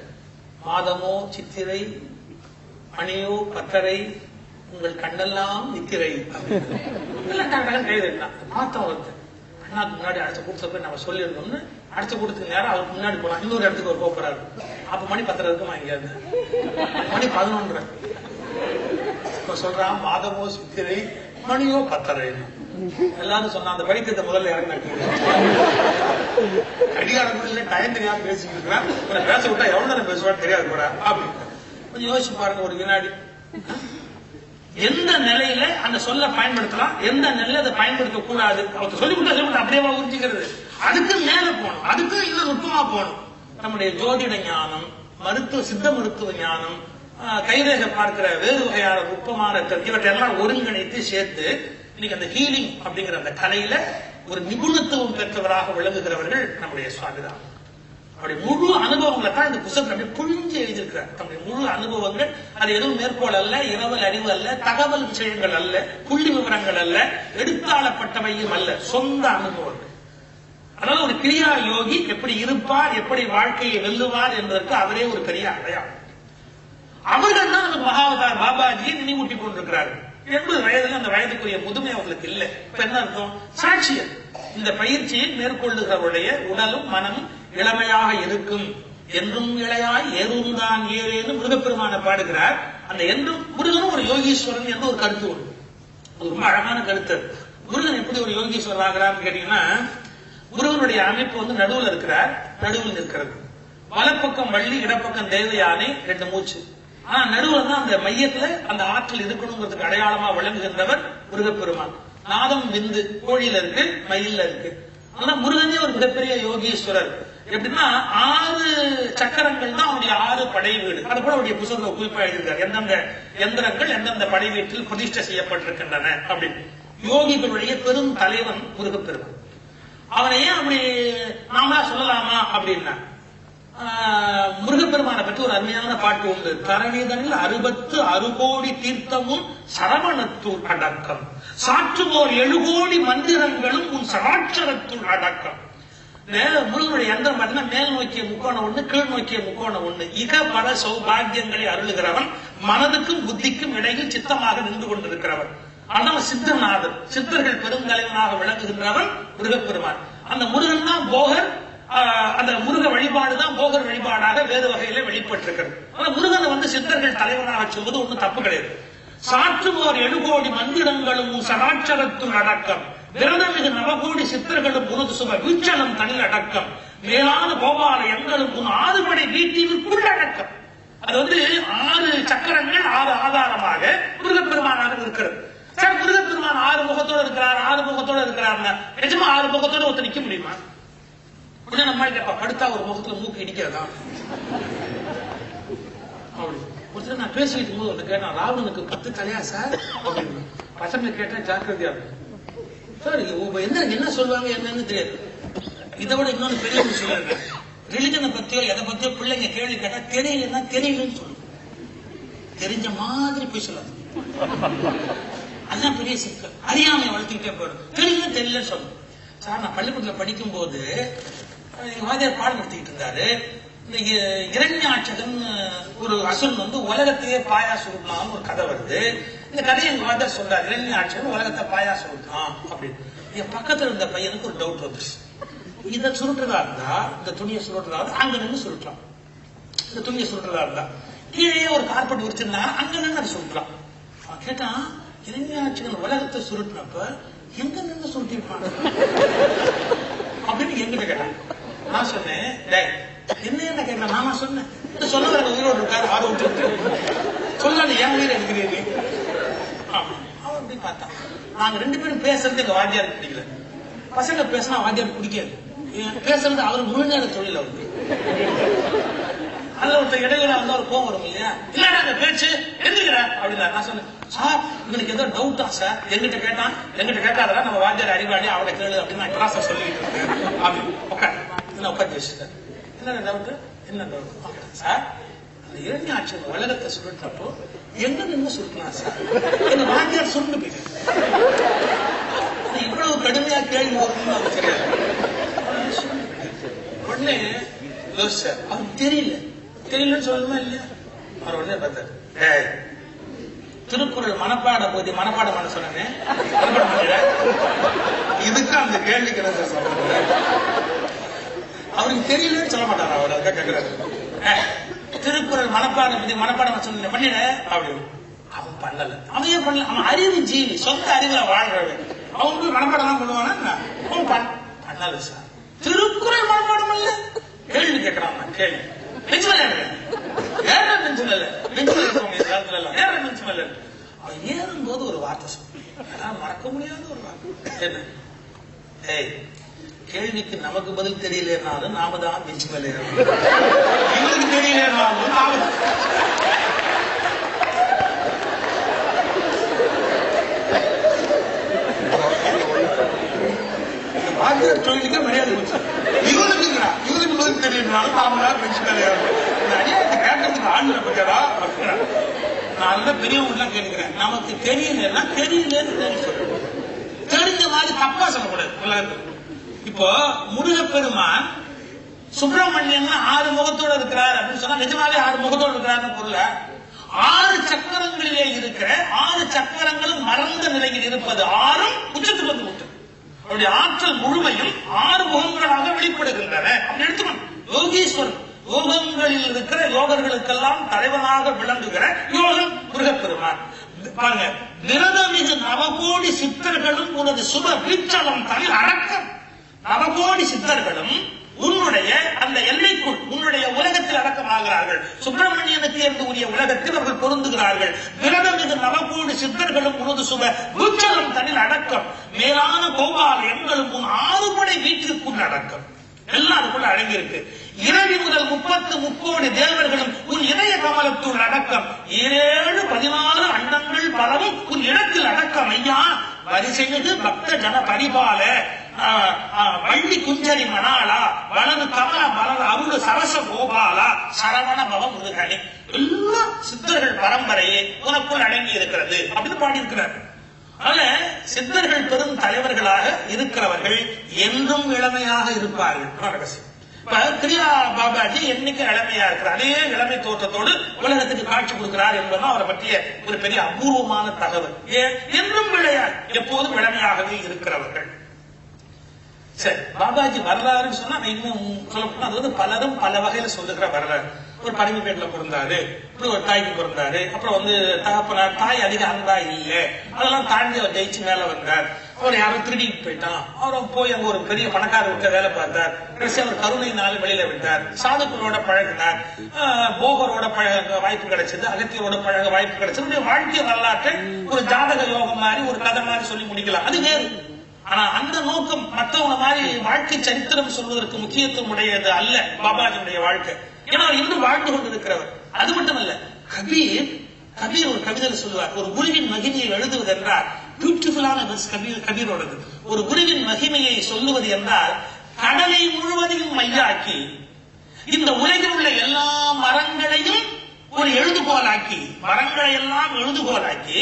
மாதமோ சித்திரை, மணியோ 10:30, உங்கள் கண்ணெல்லாம் நித்திரை. மாத்தம் வருது. அண்ணாக்கு முன்னாடி அடுத்த கூட்டத்தை நம்ம சொல்லியிருந்தோம்னு அடுத்த கூட்டத்துக்கு நேரம் அவருக்கு முன்னாடி போலாம். இன்னொரு இடத்துக்கு ஒரு போறாரு. அப்ப மணி 10:30 இருக்குமா? எங்கேயாவது மணி 11:30 சொல்றான், மாதமோ சித்திரை, மணியோ 10:30. எல்லாரும் சொன்னா அந்த படிக்கிறத முதல்ல இறங்கின கடிகாரம் இல்ல, டைம் தெரியாம பேசிக்கிட்டு இருக்கிறான். பேச விட்டா எவ்வளவு நேரம் பேசுவான்னு தெரியாது கூட அப்படின்னு கொஞ்சம் யோசிச்சு பாருங்க ஒரு வினாடி. எந்த நிலையில அந்த சொல்ல பயன்படுத்தலாம், எந்த நிலையில அதை பயன்படுத்த கூடாது, அவங்க சொல்லி கொடுத்தா அப்படியே உறிஞ்சிக்கிறது. அதுக்கு மேல போகணும், அதுக்கு இன்னும் நுட்பமா போகணும். நம்முடைய ஜோதிட ஞானம், சித்த மருத்துவ ஞானம், கைரேக பார்க்கிற வேறு வகையான நுட்பமான இவற்றையெல்லாம் ஒருங்கிணைத்து சேர்த்து இன்னைக்கு அந்த ஹீலிங் அப்படிங்கிற அந்த கலையில ஒரு நிபுணத்துவம் பெற்றவராக விளங்குகிறவர்கள் நம்முடைய சுவாமிதான். அவருடைய முழு அனுபவங்களை தான் இந்த புத்தகத்தில் அப்படியே புழிஞ்சு எழுதியிருக்கிறார். நம்முடைய முழு அனுபவங்கள், அது எதுவும் மேற்கோள் அல்ல, இரவல் அறிவு அல்ல, தகவல் விஷயங்கள் அல்ல, புள்ளி விவரங்கள் அல்ல, எடுத்தாளப்பட்டவையும் அல்ல, சொந்த அனுபவங்கள். அதனால ஒரு கிரியா யோகி எப்படி இருப்பார், எப்படி வாழ்க்கையை வெல்லுவார் என்பதற்கு அவரே ஒரு பெரிய அடையாளம். அவர்கள் தான் நமக்கு மகாவதார் பாபாஜியை நினைவூட்டி கொண்டிருக்கிறார்கள். 80 வயதுல அந்த வயதுக்குரிய முதுமை அவர்களுக்கு இல்லை. இப்ப என்ன அர்த்தம்? சாட்சியம். இந்த பயிற்சியை மேற்கொள்ளுகிறவருடைய உடலும் மனமும் இளமையாக இருக்கும். என்றும் இளையாய் ஏறுந்தான் ஏறேன்னு முருகப்பெருமான பாடுகிறார். அந்த என்றும் முருகனும் ஒரு யோகீஸ்வரன் என்று ஒரு கருத்து உண்டு. அது ரொம்ப அழகான கருத்து. முருகன் எப்படி ஒரு யோகீஸ்வரர் ஆகிறார்னு கேட்டீங்கன்னா, முருகனுடைய அமைப்பு வந்து நடுவில் இருக்கிறார், நடுவில் நிற்கிறது. வலப்பக்கம் வள்ளி, இடப்பக்கம் தேவயானை, 2 மூச்சு. ஆனா நடுவில் தான் அந்த மையத்துல அந்த ஆற்றல் இருக்கணுங்கிறதுக்கு அடையாளமா விளங்குகின்றவர் முருகப்பெருமான். நாதம் விந்து கோழியில இருக்கு, மயில இருக்கு. ஆனா முருகனே ஒரு மிகப்பெரிய யோகீஸ்வரர். எப்படின்னா 6 சக்கரங்கள் தான் அவருடைய 6 படை வீடு. அது கூட அவருடைய புத்தக குறிப்பா எழுதியிருக்காரு. எந்தெந்த எந்திரங்கள் எந்தெந்த படை வீட்டில் பிரதிஷ்டை செய்யப்பட்டிருக்கின்றன அப்படின்னு. யோகிகளுடைய பெரும் தலைவன் முருகப்பெருமான். அவனை ஏன் அப்படி நாமளா சொல்லலாமா அப்படின்னா, முருகப்பெருமான பற்றி ஒரு அருமையான பாட்டு உண்டு. தரணிதனில் 60 அறுகோடி தீர்த்தமும் சரவணத்தூர் அடக்கம், சாற்றுவோர் 7 கோடி மந்திரங்களும் உன் சராட்சரத்துள் அடக்கம். முருகனுடைய யந்திரம் பார்த்தீங்கன்னா மேல் நோக்கிய முக்கோணம் ஒண்ணு, கீழ் நோக்கிய முக்கோணம் ஒண்ணு. இக பல சௌபாகியங்களை அருளுகிறவன், மனதுக்கும் புத்திக்கும் இடையில் சித்தமாக நின்று கொண்டிருக்கிறவன். ஆனால் சித்தநாதன், சித்தர்கள் பெருந்தலைவனாக விளங்குகின்றவன் முருகப்பெருமான். அந்த முருகன் தான் போகர். அந்த முருக வழிபாடுதான் போகர் வழிபாடாக வேறு வகையில வெளிப்பட்டிருக்கிறது. ஆனா முருகனை வந்து சித்தர்கள் தலைவனாக சொல்வது ஒன்றும் தப்பு கிடையாது. சாற்றுவோர் 7 கோடி மந்திரங்களும் சராட்சரத்துள் அடக்கம், விரதமிகு நவகோடி சித்தர்களும் உனது சுப வீச்சலம் தனில் அடக்கம், மேலான கோபால எங்களும் உன் 6 படை வீட்டிற்குள் அடக்கம். அது வந்து 6 சக்கரங்கள் 6 ஆதாரமாக முருகப்பெருமானாக இருக்கிறது. சார், முருகப்பெருமான் 6 முகத்தோடு இருக்கிறார், 6 முகத்தோடு இருக்கிறார். நிஜமா 6 முகத்தோடு ஒருத்தர் நிக்க முடியுமா? உடனே நம்ம கேட்பா, படுத்தா ஒரு முகத்துல மூக்கு இடிக்காதா அப்படி. ஒருத்தர் நான் பேசிட்டு போது ஒன்று கேட்டான், ராவணனுக்கு 10 தலையா சார் அப்படின்னு. பசங்க கேட்டேன், ஜாக்கிரதையா சார், என்ன சொல்லுவாங்க என்னன்னு தெரியாது. இதை விட இன்னொன்னு பெரிய சொல்லுங்க, ரிலிஜனை பத்தியோ எதை பத்தியோ பிள்ளைங்க கேள்வி கேட்டா தெரியலன்னா தெரியலன்னு சொல்லணும். தெரிஞ்ச மாதிரி போய் சொல்லாது. அதுதான் பெரிய சிக்கல். அறியாமை வளர்த்துக்கிட்டே போயிடும். தெரியல சொல்லணும். சார், நான் பள்ளிக்கூடத்துல படிக்கும் போது எங்க வாத்தியார் பாடம் நடத்திக்கிட்டு இருந்தாரு. இந்த இரண்யாட்சகன் ஒரு அசுரன் வந்து உலகத்தையே பாயா சுருட்டலாம் ஒரு கதை வருது. இந்த கதையை எங்க வாத்தியார் சொல்றாரு, இரண்யாட்சகன் உலகத்தை பாயா சுருட்டான் அப்படின்னு. என் பக்கத்துல இருந்த பையனுக்கு ஒரு டவுட் வந்துருச்சு. இதை சுருட்டுறதா இருந்தா, இந்த துணியை சுருட்டுறதா இருந்தா அங்க நின்று சுருட்டலாம். இந்த துணியை சுருட்டுறதா இருந்தா கீழே ஒரு கார்பெட் விரிச்சிருந்தா அங்க நின்று அதை சுருட்டலாம். கேட்டான், இரண்யாட்சகன் உலகத்தை சுருட்டினப்ப எங்க நின்று சுருட்டிருப்பாங்க அப்படின்னு எங்கிட்ட கேட்டான். நான் சொன்னேன், என்ன கேட்க நானா சொன்னேன், சொன்ன உயிரோடு இருக்காரு, ஆரோக்கியம் சொல்லாது, என் உயிர் எடுக்கிறீங்க. அவன் அப்படி பார்த்தான். நாங்க 2 பேரும் பேசுறது எங்க வாத்தியாருக்கு பிடிக்கல. பசங்க பேசினா வாத்தியாருக்கு பிடிக்காது. பேசுறது அவர் முழு நேர தொழில் அவருக்கு. அதுல ஒருத்தர் இடையில வந்து ஒரு கோவம் வரும் இல்லையா, இல்ல பேச்சு எழுதுகிற அப்படின்னா. நான் சொன்னேன், சார் உங்களுக்கு ஏதோ டவுட்டா சார்? எங்கிட்ட கேட்டாதான் நம்ம வாத்தியார் அறிவாளி, அவனை கேளு அப்படின்னு நான் கிளாஸ் சொல்லிட்டு இருக்கேன். அப்படி உட்காந்து வச்சுட்டேன். என்ன டவுட் சார்? அந்த இரண்யாட்சகன் உலகத்தை சுருட்டப்போ எங்க நின்று சுருட்டினா சார்? எங்க வாத்தியார் சுருண்டு போயிட்டு இவ்வளவு கடுமையா கேள்வி வரும்னு அவருக்கு தெரியாது. உடனே யோசிச்சார், அவருக்கு தெரியலன்னு சொல்லணுமா இல்லையா? அவர் உடனே பார்த்தாரு, திருக்குறள் மனப்பாடம் பண்ண சொன்னேன், இதுக்கு அந்த கேள்விக்கு அவருக்கு தெரியலன்னு சொல்ல மாட்டாரா? அவர் அதுக்காக கேட்கிறாரு, திருக்குறள் மனப்பாடம் சொன்ன பண்ணிட அப்படின்னு. அவன் பண்ணல. அவன் ஏன் பண்ணல? அவன் அறிவு ஜீவி, சொந்த அறிவுல வாழ்றவன். அவன் போய் மனப்பாடம் தான் பண்ணுவானா? அவன் பண்ணல சார். திருக்குறள் மனப்பாடம் இல்ல, கேள்வி கேட்கிறான். கேள்வி ஏறும்போது ஒரு வார்த்தை சொன்ன, மறக்க முடியாத ஒரு வார்த்தை. என்ன? கேள்விக்கு நமக்கு பதில் தெரியலனாலும் நாம தான் பெஞ்சு மேல இவருக்கு தெரியலனாலும் வாத்தியார் தொழிலுக்கு மரியாதை போச்சு. இவருக்கு பதில் தெரியலனாலும் நாம தான் பெஞ்சு மேல அடியாரத்தை கேட்டதுக்கு ஆண்டு பத்தியாரா அப்படின்னா. நான் தான் பெரியவங்க கேட்கிறேன், நமக்கு தெரியலன்னா தெரியலன்னு சொல்லணும். தெரிஞ்ச மாதிரி தப்பா சொல்லக்கூடாது. இப்போ முருகப்பெருமான் சுப்பிரமணியன் 6 முகத்தோடு இருக்கிறார் அப்படின்னு சொன்னா நிஜமாவே 6 முகத்தோடு இருக்கிறார்னு பொருள். 6 சக்கரங்களிலே இருக்கிற 6 சக்கரங்களும் மறந்த நிலையில் இருப்பது 6ம் உச்சத்துக்கு வந்து விட்டது. அவருடைய ஆற்றல் முழுமையும் 6 முகங்களாக வெளிப்படுகின்றன. அப்படி எடுத்துக்கணும். யோகீஸ்வரன் யோகங்களில் இருக்கிற யோகர்களுக்கெல்லாம் தலைவனாக விளங்குகிற யோகன் முருகப்பெருமான். பாருங்க, விரதமிகு நவகோடி சித்தர்களும் உனது சுப வீச்சலம் தனில் அடக்கம். நவகோடி சித்தர்களும் உன்னுடைய அந்த எல்லைக்குள் உன்னுடைய உலகத்தில் அடக்கமாகிறார்கள். சுப்பிரமணியனுக்கு என்று உரிய உலகத்தில் அவர்கள் பொருந்துகிறார்கள். விரதமிகு நவகோடி சித்தர்களும் உனது சுப வீச்சலம் தனில் அடக்கம். மேலான கோபாலயங்களும் உன் 6 படை வீட்டிற்குள் அடக்கம். எல்லாருக்குள்ள அடங்கி இருக்கு. இரவி முதல் 30 முக்கோடி தேவர்களும் உன் இதய கமலத்துள் அடக்கம். 7 14 அண்டங்கள் பலவும் உன் இடத்தில் அடக்கம். ஐயா வரிசையது பக்த ஜன பரிபால வள்ளி குஞ்சரி மணாலா வலது கமல மலர் அருள் சரச கோபாலா சரவண பவ முருகனே. எல்லா சித்தர்கள் பரம்பரையே உனக்குள் அடங்கி இருக்கிறது அப்படின்னு பாடியிருக்கிறார். அதனால சித்தர்கள் பெரும் தலைவர்களாக இருக்கிறவர்கள் என்றும் இளமையாக இருப்பார்கள். ரகசியம். இப்ப கிரியா பாபாஜி என்னைக்கு இளமையா இருக்கிறார், அதே இளமை தோற்றத்தோடு உலகத்துக்கு காட்சி கொடுக்கிறார் என்பதும் அவரை பற்றிய ஒரு பெரிய அபூர்வமான தகவல். என்றும் விளையார், எப்போதும் இளமையாகவே இருக்கிறவர்கள். சரி, பாபாஜி வரலாறுன்னு சொன்னா இன்னும் சொல்லப்போனா அது வந்து பலரும் பல வகையில சொல்லுகிற வரலாறு. ஒரு பரிவு பேட்டில் பிறந்தாரு, இப்படி ஒரு தாய்க்கு பிறந்தாரு, அப்புறம் தகப்பனார் தாய் அதிக அன்பா இல்ல, அதெல்லாம் தாண்டி அவர் ஜெயிச்சு மேல வந்தார். அவர் யாரும் திருடிட்டு போயிட்டான், அவரும் போய் அங்க ஒரு பெரிய பணக்கார விட்ட வேலை பார்த்தார். கடைசி அவர் கருணையினால வெளியில விட்டார். சாதுக்களோட பழகினார், போகரோட பழக வாய்ப்பு கிடைச்சது, அகத்தியரோட பழக வாய்ப்பு கிடைச்சது. வாழ்க்கை வரலாற்றை ஒரு ஜாதக யோகம் மாதிரி ஒரு கதை மாதிரி சொல்லி முடிக்கலாம், அது வேறு. ஆனா அந்த நோக்கம் மற்றவங்க மாதிரி வாழ்க்கை சரித்திரம் சொல்வதற்கு முக்கியத்துவம் உடையது அல்ல பாபாஜியுடைய வாழ்க்கை. ஏன்னா அவர் இன்னும் வாழ்ந்து கொண்டிருக்கிறவர். அது மட்டுமல்ல, கபீர் ஒரு கவிதையில் சொல்லுவார், ஒரு குருவின் மகிமையை எழுதுவது என்றால் பியூட்டிஃபுல்லான கபீரோடது. ஒரு குருவின் மகிமையை சொல்லுவது என்றால் கடலை முழுவதையும் மையாக்கி இந்த உலகில் உள்ள எல்லா மரங்களையும் ஒரு எழுதுகோலாக்கி, மரங்களை எல்லாம் எழுதுகோலாக்கி,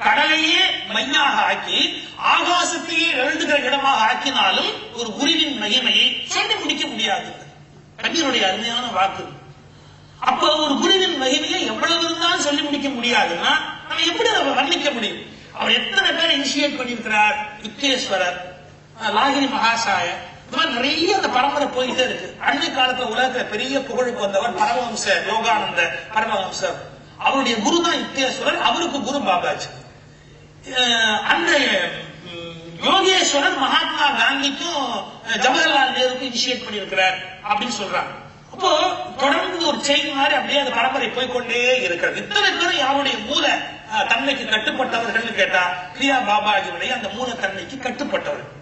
கடலையே மையாக ஆக்கி, ஆகாசத்தையே எழுதுகிற இடமாக ஆக்கினாலும் ஒரு குருவின் மகிமையை சொல்லி முடிக்க முடியாது. கபீருடைய அருமையான வாக்கு. அப்ப ஒரு குருவின் மகிமையை எவ்வளவு இருந்தாலும் சொல்லி முடிக்க முடியாதுன்னா நம்ம எப்படி அதை வர்ணிக்க முடியும்? அவர் எத்தனை பேர் இனிஷியேட் பண்ணியிருக்கிறார். யுக்தேஸ்வரர், லாகிரி மகாசாய, இந்த மாதிரி நிறைய அந்த பரம்பரை போயிட்டே இருக்கு. அன்னை காலத்துல உலகத்துல பெரிய புகழுக்கு வந்தவர் பரமஹம்ச யோகானந்த பரமஹம்சர். அவருடைய குரு தான் யுக்தேஸ்வரர், அவருக்கு குரு பாபாஜி. அந்த யோகேஸ்வரர் மகாத்மா காந்திக்கும் ஜவஹர்லால் நேருக்கும் இனிஷியேட் பண்ணியிருக்கிறார் அப்படின்னு சொல்றாங்க. அப்போ தொடர்ந்து ஒரு செயின் மாதிரி அப்படியே அந்த பரம்பரை போய்கொண்டே இருக்கிறது. இத்தனை பேரும் யாருடைய மூல தன்மைக்கு கட்டுப்பட்டவர்கள் கேட்டா கிரியா பாபாஜியுடைய அந்த மூல தன்மைக்கு கட்டுப்பட்டவர்கள்.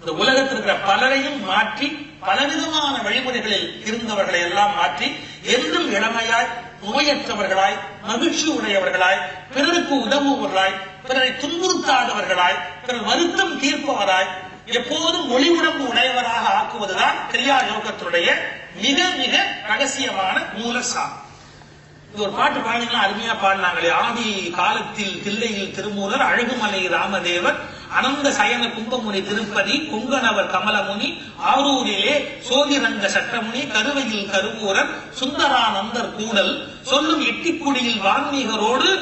இந்த உலகத்தில் இருக்கிற பலரையும் மாற்றி பலவிதமான வழிமுறைகளில் இருந்தவர்களை எல்லாம் மாற்றி என்றும் இளமையாய், நோயற்றவர்களாய், மகிழ்ச்சி உடையவர்களாய், பிறருக்கு உதவுவர்களாய், பிறரை துன்புறுத்தாதவர்களாய், பிறர் வருத்தம் தீர்ப்பவராய், எப்போதும் ஒளிவுடம்பு உடையவராக ஆக்குவதுதான் கிரியா யோகத்தினுடைய மிக மிக ரகசியமான மூலசாமி. இது ஒரு பாட்டு பாடினா அருமையா பாடினாங்களே, ஆதி காலத்தில் தில்லையில் திருமூலர், அழகுமலை ராமதேவர், அனந்த சயன கும்பமுனி திருப்பதி, குங்கனவர் கமலமுனி, ஆரூரிலே சோதிரங்க சட்டமுனி, கருவையில் கருவூரர், சுந்தரானந்தர் கூடல், சொல்லும் எட்டிக்குடியில் வான்மீகரோடு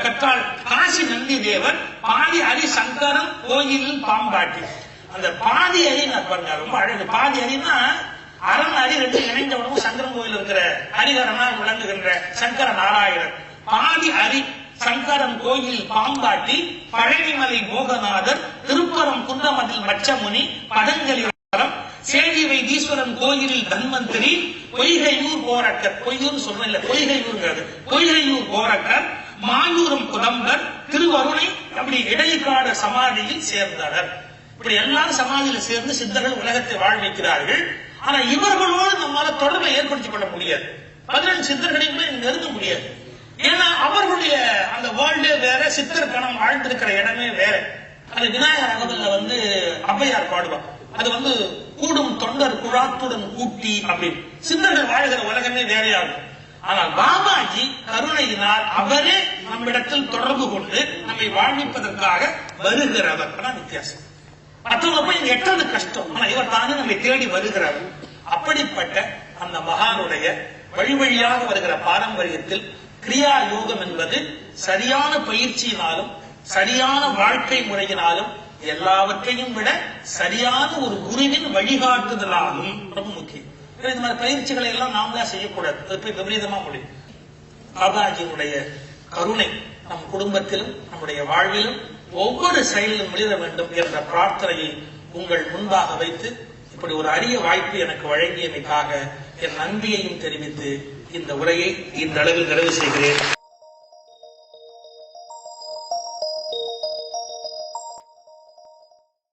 கற்றால் காசி நந்தி தேவர், பாதி அரி சங்கரன் கோயிலில் பாம்பாட்டி. அந்த பாதி அரி பாருங்க, ரொம்ப அழகு. பாதி அரின்னா அரண் அரி ரெண்டு இணைந்தவனும் சங்கரன் கோயில் இருக்கிற ஹரிஹரனா விளங்குகின்ற சங்கர நாராயணன். பாதி அரி சங்கரன் கோயில் பாம்பாட்டி, பழனிமலை மோகநாதர், திருப்பரம் குன்றமதில் மச்சமுனி, பதஞ்சலி சேதி வைத்தீஸ்வரன் கோயிலில் தன்வந்திரி, பொய்கையூர் கோரக்கர், பொய்யூர் சொல்றேன் இல்ல, பொய்கையூர் பொய்கையூர் கோரக்கர், மாயூரம் குதம்பர், திருவருணை, அப்படி இடைக்காடு சமாதியில் சேர்ந்தனர். இப்படி எல்லாரும் சமாதியில சேர்ந்து சித்தர்கள் உலகத்தை வாழ்விக்கிறார்கள். ஆனா இவர்களோடு நம்மால தொடர்பை ஏற்படுத்திக் கொள்ள முடியாது. 18 சித்தர்களையுமே நெருங்க முடியாது. ஏன்னா அவர்களுடைய அந்த வேர்ல்டே வேற, சித்தர் கணம் வாழ்ந்திருக்கிற இடமே வேற. அது விநாயகர் அகவல்ல ஔவையார் பாடுவார். அது கூடும் தொண்டர் குழாத்துடன் கூட்டி அப்படின்னு. சித்தர்கள் வாழ்கிற உலகமே வேறையாகும். ஆனால் பாபாஜி கருணையினால் அவரே நம்மிடத்தில் தொடர்பு கொண்டு நம்மை வாழ்விப்பதற்காக வருகிறவர். வித்தியாசம். மற்றவங்க போய் எட்டது கஷ்டம், ஆனா இவர் தானே நம்மை தேடி வருகிறார். அப்படிப்பட்ட அந்த மகானுடைய வழி வழியாக வருகிற பாரம்பரியத்தில் கிரியா யோகம் என்பது சரியான பயிற்சியினாலும் சரியான வாழ்க்கை முறையினாலும் எல்லாவற்றையும் விட சரியான ஒரு குருவின் வழிகாட்டுதலாலும் ரொம்ப முக்கியம். இந்த மாதிரி பயிற்சிகளை எல்லாம் நாம் தான் செய்யக்கூடாது. அது போய் விபரீதமா முடியும். பாபாஜியினுடைய கருணை நம் குடும்பத்திலும் நம்முடைய வாழ்விலும் ஒவ்வொரு செயலிலும் வெளியிட வேண்டும் என்ற பிரார்த்தனையை உங்கள் முன்பாக வைத்து இப்படி ஒரு அரிய வாய்ப்பு எனக்கு வழங்கியமைக்காக என் நன்றியையும் தெரிவித்து இந்த உரையை இந்த அளவில் நிறைவு செய்கிறேன்.